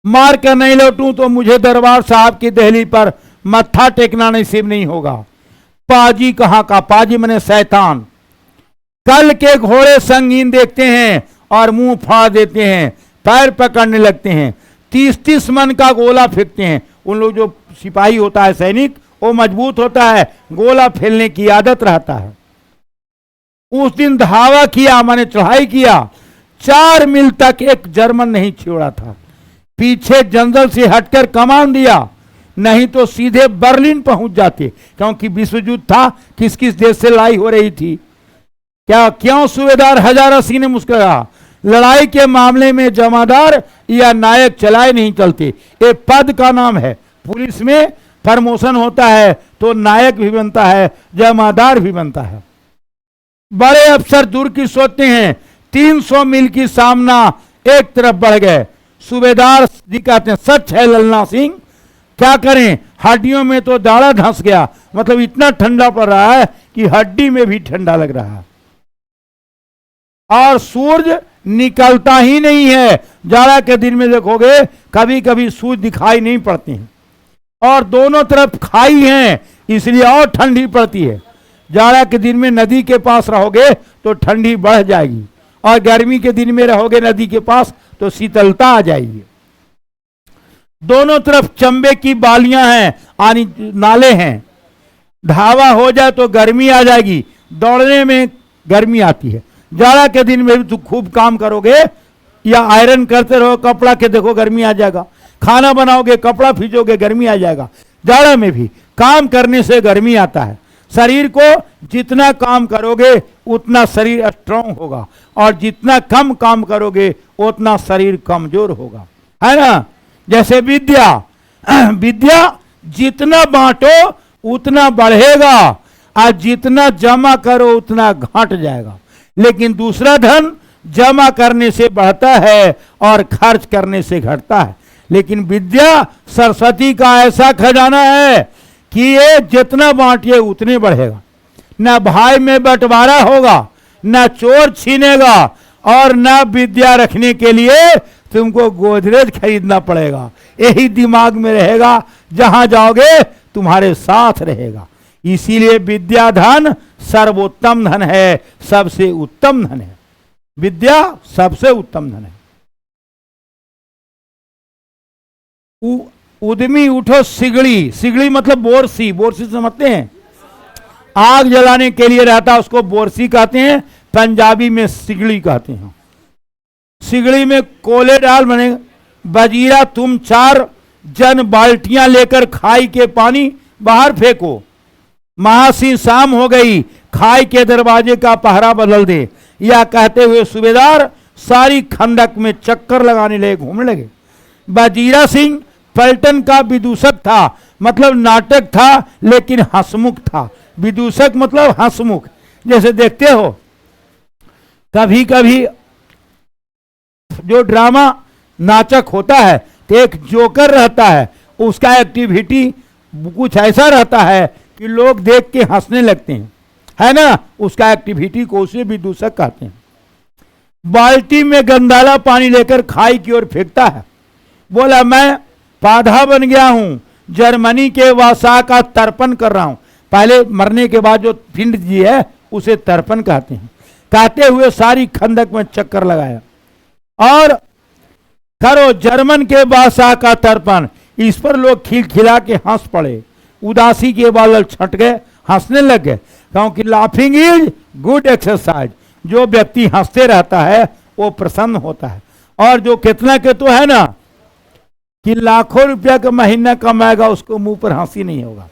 मार कर नहीं लौटूं तो मुझे दरबार साहब की दहली पर मत्था टेकना नसीब नहीं होगा। पाजी कहां का? पाजी मने शैतान। कल के घोड़े संगीन देखते हैं और मुंह फाड़ देते हैं, पैर पकड़ने लगते हैं। 30-30 मन का गोला फेंकते हैं। उन लोग जो सिपाही होता है, सैनिक, वो मजबूत होता है, गोला फेलने की आदत रहता है। उस दिन धावा किया, माने चढ़ाई किया। 4 मील तक एक जर्मन नहीं छोड़ा था। पीछे जंगल से हटकर कमान दिया। नहीं तो सीधे बर्लिन पहुंच जाते, क्योंकि विश्व युद्ध था, किस किस देश से लड़ाई हो रही थी। क्या क्यों सूबेदार हजारा सिंह ने मुस्कुराया? लड़ाई के मामले में जमादार या नायक चलाए नहीं चलते, ये पद का नाम है। पुलिस में प्रमोशन होता है तो नायक भी बनता है, जमादार भी बनता है। बड़े अफसर दूर की सोचते हैं, 300 मील की सामना एक तरफ बढ़ गए। सूबेदार जी कहते हैं, सच है ललना सिंह, क्या करें, हड्डियों में तो दाढ़ा धंस गया, मतलब इतना ठंडा पड़ रहा है कि हड्डी में भी ठंडा लग रहा है, और सूरज निकलता ही नहीं है। जाड़ा के दिन में देखोगे कभी कभी सूरज दिखाई नहीं पड़ते हैं, और दोनों तरफ खाई हैं, इसलिए और ठंडी पड़ती है। जाड़ा के दिन में नदी के पास रहोगे तो ठंडी बढ़ जाएगी, और गर्मी के दिन में रहोगे नदी के पास तो शीतलता आ जाएगी। दोनों तरफ चंबे की बालियां हैं, यानी नाले हैं, ढावा हो जाए तो गर्मी आ जाएगी, दौड़ने में गर्मी आती है। जाड़ा के दिन में भी तुम खूब काम करोगे या आयरन करते रहो कपड़ा के, देखो गर्मी आ जाएगा, खाना बनाओगे, कपड़ा खींचोगे, गर्मी आ जाएगा। जाड़ा में भी काम करने से गर्मी आता है। शरीर को जितना काम करोगे उतना शरीर स्ट्रांग होगा, और जितना कम काम करोगे उतना शरीर कमजोर होगा, है ना। जैसे विद्या जितना बांटो उतना बढ़ेगा, और जितना जमा करो उतना घट जाएगा। लेकिन दूसरा धन जमा करने से बढ़ता है और खर्च करने से घटता है। लेकिन विद्या सरस्वती का ऐसा खजाना है कि ये जितना बांटिए उतने बढ़ेगा। न भाई में बंटवारा होगा, न चोर छीनेगा, और न विद्या रखने के लिए तुमको गोदरेज खरीदना पड़ेगा। यही दिमाग में रहेगा, जहां जाओगे तुम्हारे साथ रहेगा। इसीलिए विद्या धन सर्वोत्तम धन है, सबसे उत्तम धन है। विद्या सबसे उत्तम धन है। उद्यमी उठो सिगड़ी, सिगड़ी मतलब बोरसी, बोरसी समझते हैं, आग जलाने के लिए रहता, उसको बोरसी कहते हैं, पंजाबी में सिगड़ी कहते हैं। सिगड़ी में कोले डाल बने, बजीरा तुम 4 जन बाल्टियां लेकर खाई के पानी बाहर फेंको। महासी शाम हो गई, खाई के दरवाजे का पहरा बदल दे। या कहते हुए सूबेदार सारी खंडक में चक्कर लगाने लगे, घूमने लगे। बजीरा सिंह पलटन का विदूषक था, मतलब नाटक था लेकिन हंसमुख था। विदूषक मतलब हंसमुख। जैसे देखते हो कभी कभी जो ड्रामा नाटक होता है तो एक जोकर रहता है, उसका एक्टिविटी कुछ ऐसा रहता है कि लोग देख के हंसने लगते हैं, है ना। उसका एक्टिविटी को उसे विदूषक कहते हैं। बाल्टी में गंदाला पानी लेकर खाई की ओर फेंकता है। बोला मैं पाधा बन गया हूं, जर्मनी के वासा का तर्पण कर रहा हूं। पहले मरने के बाद जो पिंड जी है उसे तर्पण कहते हैं। कहते हुए सारी खंदक में चक्कर लगाया, और करो जर्मन के बादशाह का तर्पण। इस पर लोग खिलखिला के हंस पड़े, उदासी के बादल छट गए, हंसने लग गए, क्योंकि लाफिंग इज गुड एक्सरसाइज। जो व्यक्ति हंसते रहता है वो प्रसन्न होता है। और जो कितना के तो है ना कि लाखों रुपया का महीना कमाएगा, उसको मुंह पर हंसी नहीं होगा।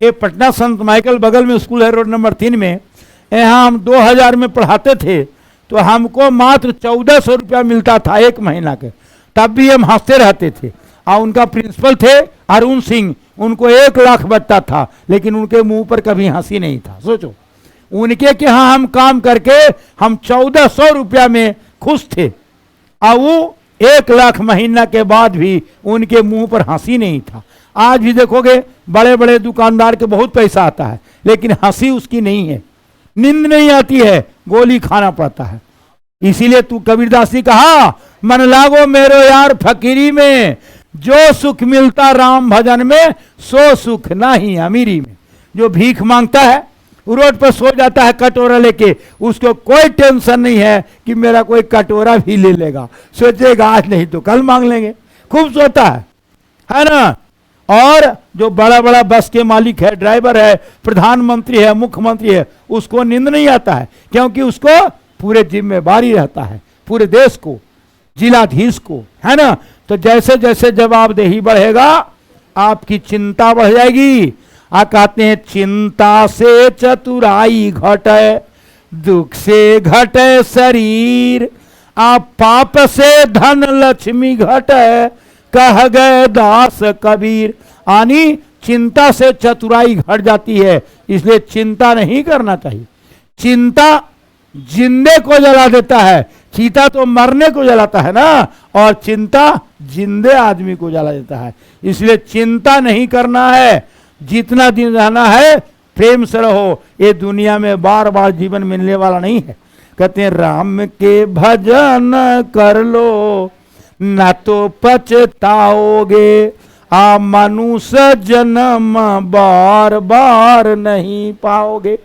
ये पटना संत माइकल बगल में स्कूल है, रोड नंबर 3 में। यहाँ हम 2000 में पढ़ाते थे तो हमको मात्र 1400 रुपया मिलता था एक महीना के, तब भी हम हंसते रहते थे। और उनका प्रिंसिपल थे अरुण सिंह, उनको 1 लाख बचता था, लेकिन उनके मुंह पर कभी हंसी नहीं था। सोचो, उनके के यहाँ हम काम करके हम 1400 रुपया में खुश थे, और वो 1 लाख महीना के बाद भी उनके मुंह पर हंसी नहीं था। आज भी देखोगे बड़े बड़े दुकानदार के बहुत पैसा आता है, लेकिन हंसी उसकी नहीं है, नींद नहीं आती है, गोली खाना पड़ता है। इसीलिए तू कबीरदास जी कहा, मन लागो मेरो यार फकीरी में, जो सुख मिलता राम भजन में, सो सुख नहीं अमीरी में। जो भीख मांगता है, रोड पर सो जाता है कटोरा लेके, उसको कोई टेंशन नहीं है कि मेरा कोई कटोरा भी ले लेगा। सोचेगा आज नहीं तो कल मांग लेंगे, खूब सोता है ना। और जो बड़ा बड़ा बस के मालिक है, ड्राइवर है, प्रधानमंत्री है, मुख्यमंत्री है, उसको नींद नहीं आता है, क्योंकि उसको पूरे जिम्मेवारी रहता है, पूरे देश को, जिलाधीश को, है ना। तो जैसे जैसे जवाबदेही बढ़ेगा आपकी चिंता बढ़ जाएगी। कहते हैं चिंता से चतुराई घटे, दुख से घटे शरीर, आप पाप से धन लक्ष्मी घटे, कह गए दास कबीर। यानी चिंता से चतुराई घट जाती है, इसलिए चिंता नहीं करना चाहिए। चिंता जिंदे को जला देता है, चीता तो मरने को जलाता है ना, और चिंता जिंदे आदमी को जला देता है। इसलिए चिंता नहीं करना है, जितना दिन रहना है प्रेम से रहो। ये दुनिया में बार बार जीवन मिलने वाला नहीं है। कहते हैं राम के भजन कर लो न तो पछताओगे, मनुष्य जन्म बार बार नहीं पाओगे।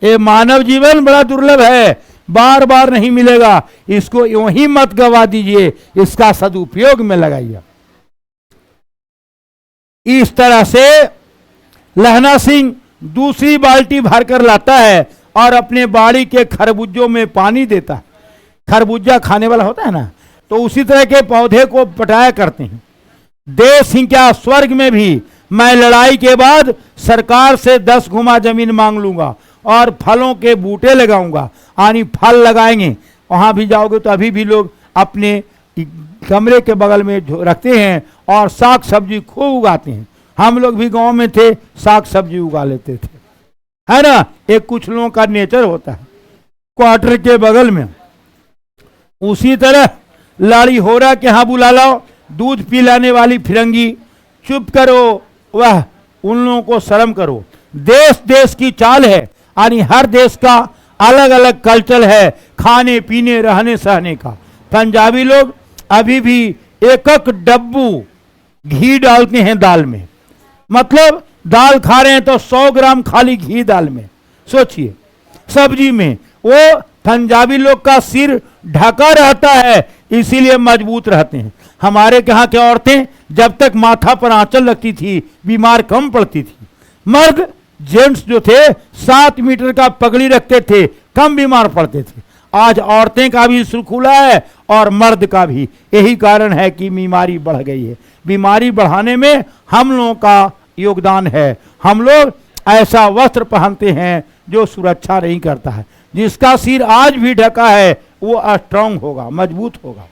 ये मानव जीवन बड़ा दुर्लभ है, बार बार नहीं मिलेगा, इसको यूं ही मत गवा दीजिए, इसका सदुपयोग में लगाइए। इस तरह से लहना सिंह दूसरी बाल्टी भरकर लाता है और अपने बाड़ी के खरबूजों में पानी देता है। खरबूजा खाने वाला होता है ना, तो उसी तरह के पौधे को पटाया करते हैं। देश सिंह क्या, स्वर्ग में भी मैं लड़ाई के बाद सरकार से 10 गुना जमीन मांग लूंगा और फलों के बूटे लगाऊंगा। यानी फल लगाएंगे, वहां भी जाओगे तो अभी भी लोग अपने कमरे के बगल में रखते हैं और साग सब्जी खूब उगाते हैं। हम लोग भी गांव में थे, साग सब्जी उगा लेते थे, है ना। एक कुछ लोगों का नेचर होता है क्वार्टर के बगल में। उसी तरह लाड़ी होरा के यहाँ बुला लाओ, दूध पिलाने वाली फिरंगी, चुप करो, वह उन लोगों को शर्म करो। देश देश की चाल है, यानी हर देश का अलग अलग कल्चर है खाने पीने रहने सहने का। पंजाबी लोग अभी भी एक एक डब्बू घी डालते हैं दाल में, मतलब दाल खा रहे हैं तो 100 ग्राम खाली घी दाल में। सोचिए, सब्जी में वो पंजाबी लोग का सिर ढका रहता है, इसीलिए मजबूत रहते हैं। हमारे यहाँ के औरतें जब तक माथा पर आंचल लगती थी बीमार कम पड़ती थी। मर्द जेंट्स जो थे 7 मीटर का पगड़ी रखते थे, कम बीमार पड़ते थे। आज औरतें का भी सुर खुला है और मर्द का भी। यही कारण है कि बीमारी बढ़ गई है। बीमारी बढ़ाने में हम लोगों का योगदान है। हम लोग ऐसा वस्त्र पहनते हैं जो सुरक्षा नहीं करता है। जिसका सिर आज भी ढका है वो स्ट्रांग होगा, मजबूत होगा।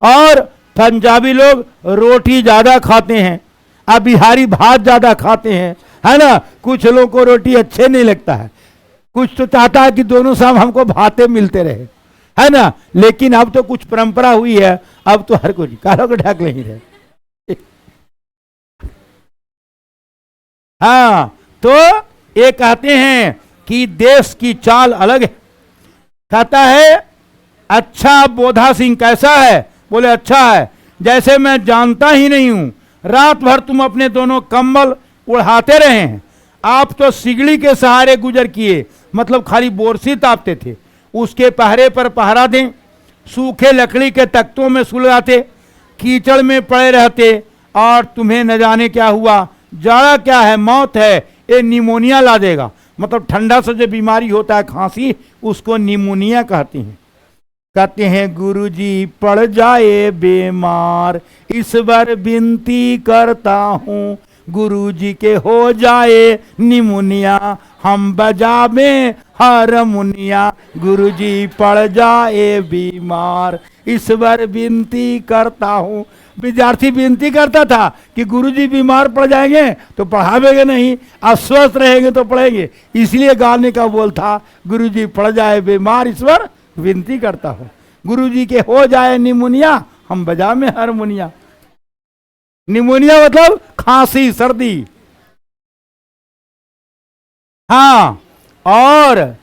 और पंजाबी लोग रोटी ज्यादा खाते हैं, अब बिहारी भात ज्यादा खाते हैं, है ना। कुछ लोगों को रोटी अच्छे नहीं लगता है, कुछ तो चाहता है कि दोनों शाम हमको भाते मिलते रहे, है ना। लेकिन अब तो कुछ परंपरा हुई है, अब तो हर कोई कारों को ढक नहीं रहे। हाँ, तो ये कहते हैं कि देश की चाल अलग है। कहता है अच्छा बोधा सिंह कैसा है? बोले अच्छा है, जैसे मैं जानता ही नहीं हूं। रात भर तुम अपने दोनों कंबल उड़ाते रहे हैं, आप तो सिगड़ी के सहारे गुजर किए, मतलब खाली बोरसी तापते थे, उसके पहरे पर पहरा दें, सूखे लकड़ी के तख्तों में सुलगाते, कीचड़ में पड़े रहते, और तुम्हें न जाने क्या हुआ। जाड़ा क्या है, मौत है, ये निमोनिया ला देगा। मतलब ठंडा से जो बीमारी होता है खांसी, उसको निमोनिया कहते हैं। कहते हैं गुरुजी पड़ जाए बीमार, इस बार विनती करता हूँ, गुरुजी के हो जाए निमोनिया, हम बजावे हारमोनिया। गुरुजी पड़ जाए बीमार, इस बार विनती करता हूँ। विद्यार्थी विनती करता था कि गुरुजी बीमार पड़ जाएंगे तो पढ़ावेंगे नहीं, अस्वस्थ रहेंगे तो पढ़ेंगे। इसलिए गाने का बोल था गुरुजी पड़ जाए बीमार, इस बार विनती करता हूँ, गुरुजी के हो जाए निमोनिया, हम बजा में हारमोनिया। निमोनिया मतलब खांसी सर्दी। हाँ, और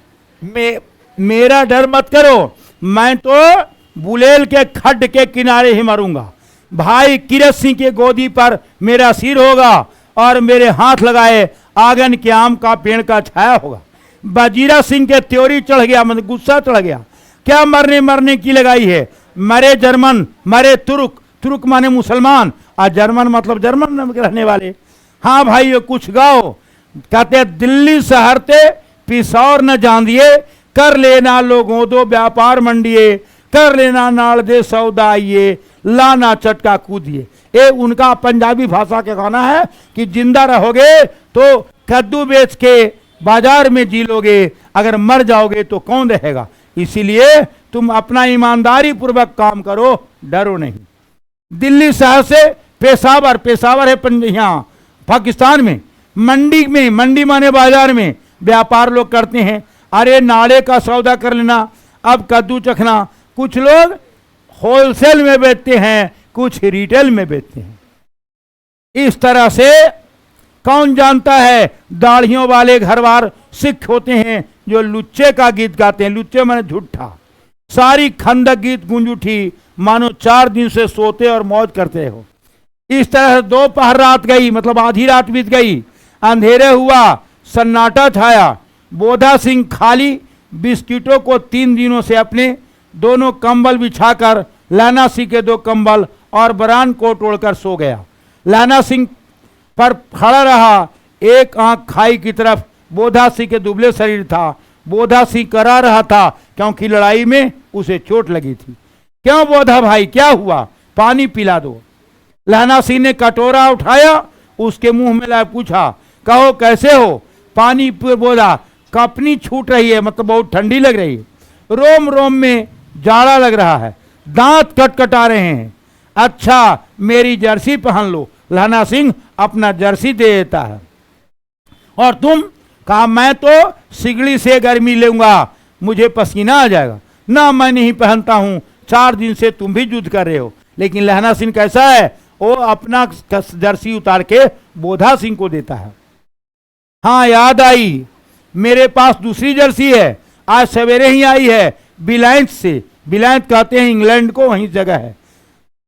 मेरा डर मत करो, मैं तो बुलेल के खड्ड के किनारे ही मरूंगा। भाई किरत सिंह के गोदी पर मेरा सिर होगा और मेरे हाथ लगाए आंगन के आम का पेड़ का छाया होगा। वजीरा सिंह के त्योरी चढ़ गया, मतलब गुस्सा चढ़ गया। क्या मरने की लगाई है? मरे जर्मन, मरे तुर्क, तुर्क माने मुसलमान, और जर्मन मतलब जर्मन रहने वाले। हाँ भाई ये कुछ गाओ। कहते दिल्ली शहर ते पिसौर न जानिए, कर लेना लोगों दो व्यापार मंडिए, कर लेना नाल दे सौदा आइए, लाना चटका कूदिए। ये उनका पंजाबी भाषा का गाना है कि जिंदा रहोगे तो कद्दू बेच के बाजार में जी लोगे, अगर मर जाओगे तो कौन रहेगा। इसीलिए तुम अपना ईमानदारी पूर्वक काम करो, डरो नहीं। दिल्ली शहर से पेशावर है यहाँ पाकिस्तान में, मंडी माने बाजार में व्यापार लोग करते हैं। अरे नाड़े का सौदा कर लेना, अब कद्दू चखना। कुछ लोग होलसेल में बेचते हैं, कुछ रिटेल में बेचते हैं। इस तरह से कौन जानता है, दाढ़ियों वाले घरवार सिख होते हैं जो लुच्चे का गीत गाते हैं। लुच्चे माने झूठा। सारी खंदक गीत गूंज उठी, मानो 4 दिन से सोते और मौज करते हो। इस तरह से दोपहर रात गई, मतलब आधी रात बीत गई, अंधेरे हुआ, सन्नाटा छाया। बोधा सिंह खाली बिस्किटों को 3 दिनों से अपने दोनों कंबल बिछाकर लैना सिंह के 2 कंबल और बरान कोट ओढ़कर सो गया। लैना सिंह पर खड़ा रहा, एक आंख खाई की तरफ। बोधा सिंह के दुबले शरीर था। बोधा सिंह करा रहा था क्योंकि लड़ाई में उसे चोट लगी थी। क्यों बोधा भाई, क्या हुआ, पानी पिला दो। लैना सिंह ने कटोरा उठाया, उसके मुंह में ला पूछा, कहो कैसे हो। पानी बोधा, कपनी छूट रही है, मतलब बहुत ठंडी लग रही है, रोम रोम में जाड़ा लग रहा है, दांत कटकटा रहे हैं। अच्छा मेरी जर्सी पहन लो। लैना सिंह अपना जर्सी दे देता है। और तुम, कहा मैं तो सिगड़ी से गर्मी लूंगा, मुझे पसीना आ जाएगा। ना मैं नहीं पहनता हूं, 4 दिन से तुम भी युद्ध कर रहे हो। लेकिन लैना सिंह कैसा है, वो अपना जर्सी उतार के बोधा सिंह को देता है। हाँ याद आई, मेरे पास दूसरी जर्सी है, आज सवेरे ही आई है बिलायंस से। बिलायंस कहते हैं इंग्लैंड को, वहीं जगह है।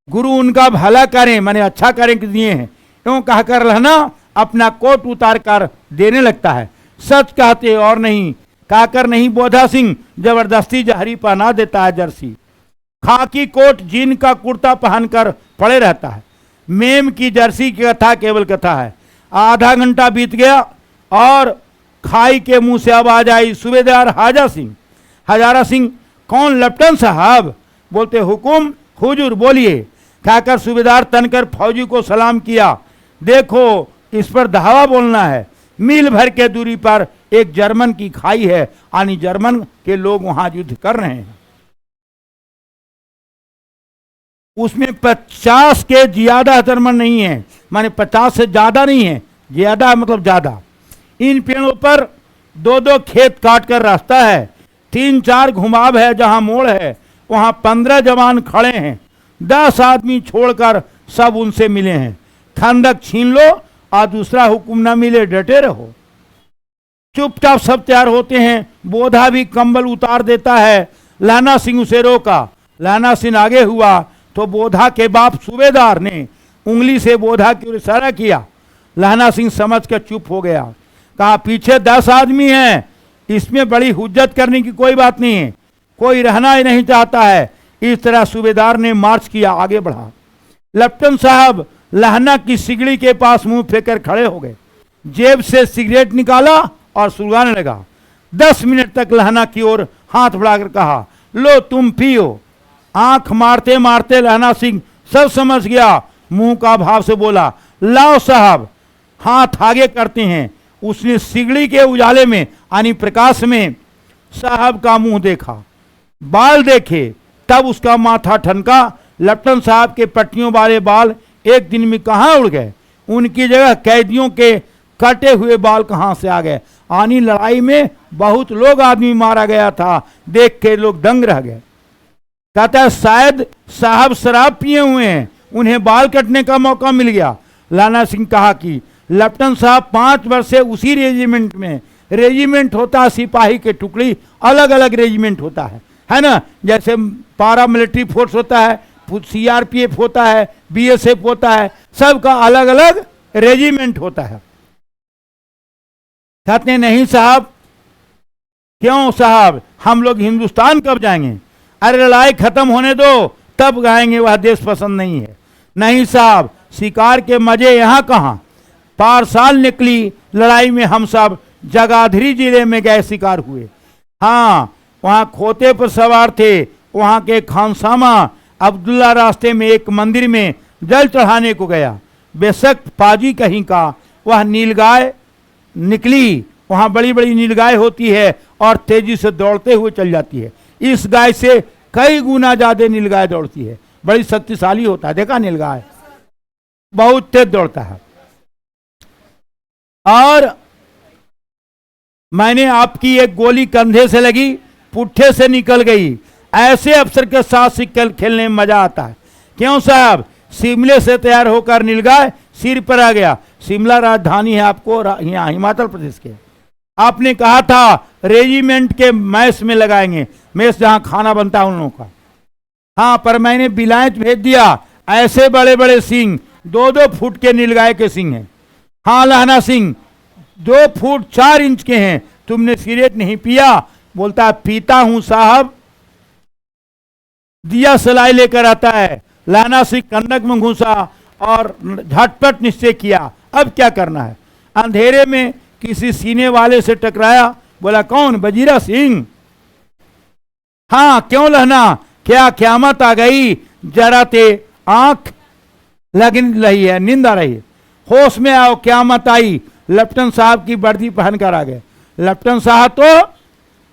गुरु उनका भला करें, मैंने अच्छा करें कि दिए हैं, क्यों कहकर रहना अपना कोट उतार कर देने लगता है। सच कहते और नहीं कहकर नहीं, बोधा सिंह जबरदस्ती जहरी पहना देता है जर्सी। खाकी कोट जीन का कुर्ता पहनकर पड़े रहता है। मेम की जर्सी की कथा केवल कथा है। आधा घंटा बीत गया और खाई के मुंह से आवाज आई, सूबेदार हजारा सिंह। कौन, लेफ्टिनेंट साहब। बोलते हुकुम हुजूर बोलिए। कहकर सूबेदार तनकर फौजी को सलाम किया। देखो इस पर धावा बोलना है। मील भर के दूरी पर एक जर्मन की खाई है, यानी जर्मन के लोग वहां युद्ध कर रहे हैं। उसमें 50 के ज्यादा जर्मन नहीं है, माने 50 से ज्यादा नहीं है, ज्यादा मतलब ज्यादा। इन पेड़ों पर 2-2 खेत काट कर रास्ता है, 3-4 घुमाव है, जहां मोड़ है वहां 15 जवान खड़े हैं। 10 आदमी छोड़कर सब उनसे मिले हैं। खंदक छीन लो और दूसरा हुक्म न मिले, डटे रहो। चुपचाप सब तैयार होते हैं। बोधा भी कंबल उतार देता है। लैना सिंह उसे रोका। लैना सिंह आगे हुआ तो बोधा के बाप सूबेदार ने उंगली से बोधा की ओर इशारा किया। लैना सिंह समझ कर चुप हो गया। कहा पीछे 10 आदमी हैं, इसमें बड़ी हुज्जत करने की कोई बात नहीं है, कोई रहना ही नहीं चाहता है। इस तरह सूबेदार ने मार्च किया, आगे बढ़ा। लेफ्टिनेंट साहब लहना की सिगड़ी के पास मुंह फेंकर खड़े हो गए। जेब से सिगरेट निकाला और सुलगाने लगा। 10 मिनट तक लहना की ओर हाथ बढ़ाकर कहा, लो तुम पियो। आंख मारते मारते लहना सिंह सब समझ गया, मुंह का भाव से बोला, लाओ साहब। हाथ आगे करते हैं। उसने सिगड़ी के उजाले में यानी प्रकाश में साहब का मुंह देखा, बाल देखे, तब उसका माथा ठनका। लेफ्टिनेंट साहब के पट्टियों वाले बाल एक दिन में कहाँ उड़ गए, उनकी जगह कैदियों के कटे हुए बाल कहाँ से आ गए। आनी लड़ाई में बहुत लोग आदमी मारा गया था, देख के लोग दंग रह गए। कहता है शायद साहब शराब पिए हुए हैं, उन्हें बाल कटने का मौका मिल गया। लैना सिंह कहा कि लेफ्टिनेंट साहब 5 वर्ष से उसी रेजिमेंट में, रेजिमेंट होता है सिपाही के टुकड़ी, अलग अलग रेजिमेंट होता है ना। जैसे पारा मिलिट्री फोर्स होता है, सीआरपीएफ होता है, बीएसएफ होता है, सबका अलग अलग रेजिमेंट होता है। कहते नहीं साहब। क्यों साहब, हम लोग हिंदुस्तान कब जाएंगे? अरे लड़ाई खत्म होने दो तब गाएंगे, वह देश पसंद नहीं है। नहीं साहब, शिकार के मजे यहाँ कहाँ। पारसाल निकली लड़ाई में हम सब जगाधरी जिले में गए, शिकार हुए। हाँ, वहाँ खोते पर सवार थे, वहाँ के खानसामा अब्दुल्ला रास्ते में एक मंदिर में जल चढ़ाने को गया। बेशक पाजी कहीं का, वह नीलगाय निकली। वहां बड़ी बड़ी नीलगाय होती है और तेजी से दौड़ते हुए चल जाती है। इस गाय से कई गुना ज्यादा नीलगाय दौड़ती है, बड़ी शक्तिशाली होता है। देखा नीलगाय बहुत तेज दौड़ता है। और मैंने आपकी एक गोली कंधे से लगी, पुट्ठे से निकल गई। ऐसे अफसर के साथ सिक्कल खेलने में मजा आता है। क्यों साहब? शिमले से तैयार होकर नीलगाय सिर पर आ गया। शिमला राजधानी है आपको यहाँ हिमाचल प्रदेश के। आपने कहा था रेजिमेंट के मैस में लगाएंगे, मैस जहां खाना बनता है उन लोगों का। हाँ, पर मैंने बिलायत भेज दिया। ऐसे बड़े बड़े सिंह, 2-2 फुट के नीलगाय के सिंह हैं। हाँ लहना सिंह 2 फुट 4 इंच के हैं। तुमने सिगरेट नहीं पिया? बोलता पीता हूं साहब। दिया सलाई लेकर आता है। लहना सिंह कंडक में घुसा और झटपट निश्चय किया, अब क्या करना है। अंधेरे में किसी सीने वाले से टकराया। बोला कौन? बजीरा सिंह। हाँ क्यों लहना, क्या क़यामत आ गई? जरा ते आंख लग रही है, नींद आ रही है, होश में आओ, क़यामत आई। लेफ्टिनेंट साहब की वर्दी पहनकर आ गए। लेफ्टिनेंट साहब तो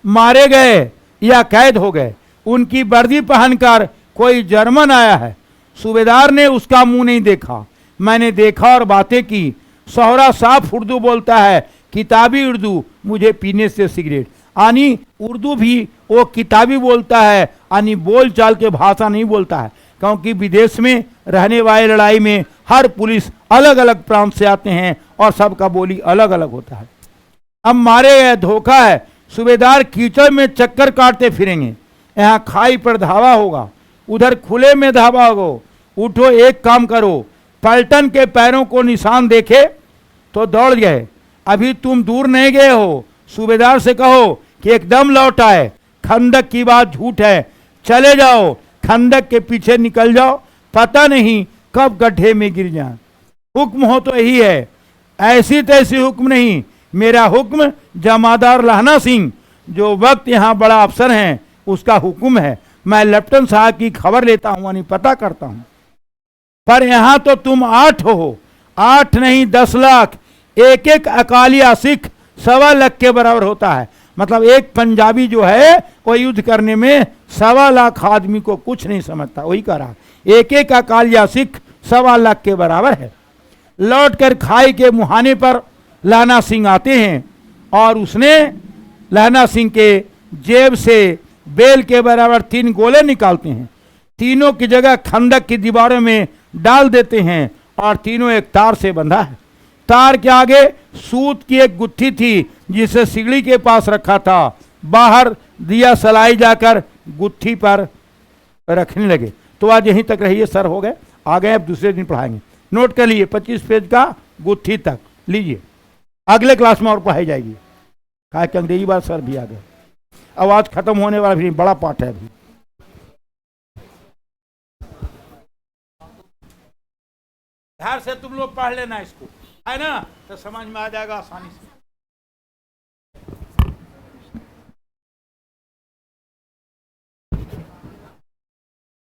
मारे गए या कैद हो गए। उनकी वर्दी पहनकर कोई जर्मन आया है। सूबेदार ने उसका मुंह नहीं देखा, मैंने देखा और बातें की। सोहरा साफ उर्दू बोलता है, किताबी उर्दू, मुझे पीने से सिगरेट। आनी उर्दू भी वो किताबी बोलता है, आनी बोल चाल के भाषा नहीं बोलता है। क्योंकि विदेश में रहने वाले लड़ाई में हर पुलिस अलग अलग प्रांत से आते हैं और सबका बोली अलग अलग होता है। अब मारे गए, धोखा है। सूबेदार कीचड़ में चक्कर काटते फिरेंगे। यहाँ खाई पर धावा होगा, उधर खुले में धावा होगा। उठो, एक काम करो, पलटन के पैरों को निशान देखे तो दौड़ गए। अभी तुम दूर नहीं गए हो। सूबेदार से कहो कि एकदम लौट आए। खंदक की बात झूठ है, चले जाओ, खंदक के पीछे निकल जाओ, पता नहीं कब गड्ढे में गिर जाए। हुक्म हो तो यही है, ऐसी तैसी हुक्म नहीं। मेरा हुक्म जमादार लहना सिंह, जो वक्त यहाँ बड़ा अफसर हैं, उसका हुक्म है। मैं लेफ्टिनेंट साहब की खबर लेता हूँ, यानी पता करता हूँ। पर यहाँ तो तुम 8 हो, 8 नहीं 10 लाख। एक एक अकालिया सिख 1.25 लाख के बराबर होता है। मतलब एक पंजाबी जो है वो युद्ध करने में 1.25 लाख आदमी को कुछ नहीं समझता। वही कह रहा, एक एक अकालिया सिख 1.25 लाख के बराबर है। लौटकर खाई के मुहाने पर लहना सिंह आते हैं और उसने लहना सिंह के जेब से बेल के बराबर 3 गोले निकालते हैं। तीनों की जगह खंदक की दीवारों में डाल देते हैं और तीनों एक तार से बंधा है। तार के आगे सूत की एक गुत्थी थी जिसे सिगड़ी के पास रखा था। बाहर दिया सलाई जाकर गुत्थी पर रखने लगे। तो आज यहीं तक रहिए, सर हो गए, आ गए, अब दूसरे दिन पढ़ाएंगे। नोट कर लिए 25 पेज का गुत्थी तक लीजिए, अगले क्लास में और पढ़ाई जाएगी। कहा कि अंग्रेजी बात सर भी आ गए, आवाज खत्म होने वाला भी बड़ा पाठ है अभी। ध्यान से तुम लोग पढ़ लेना इसको, है ना, तो समझ में आ जाएगा आसानी से।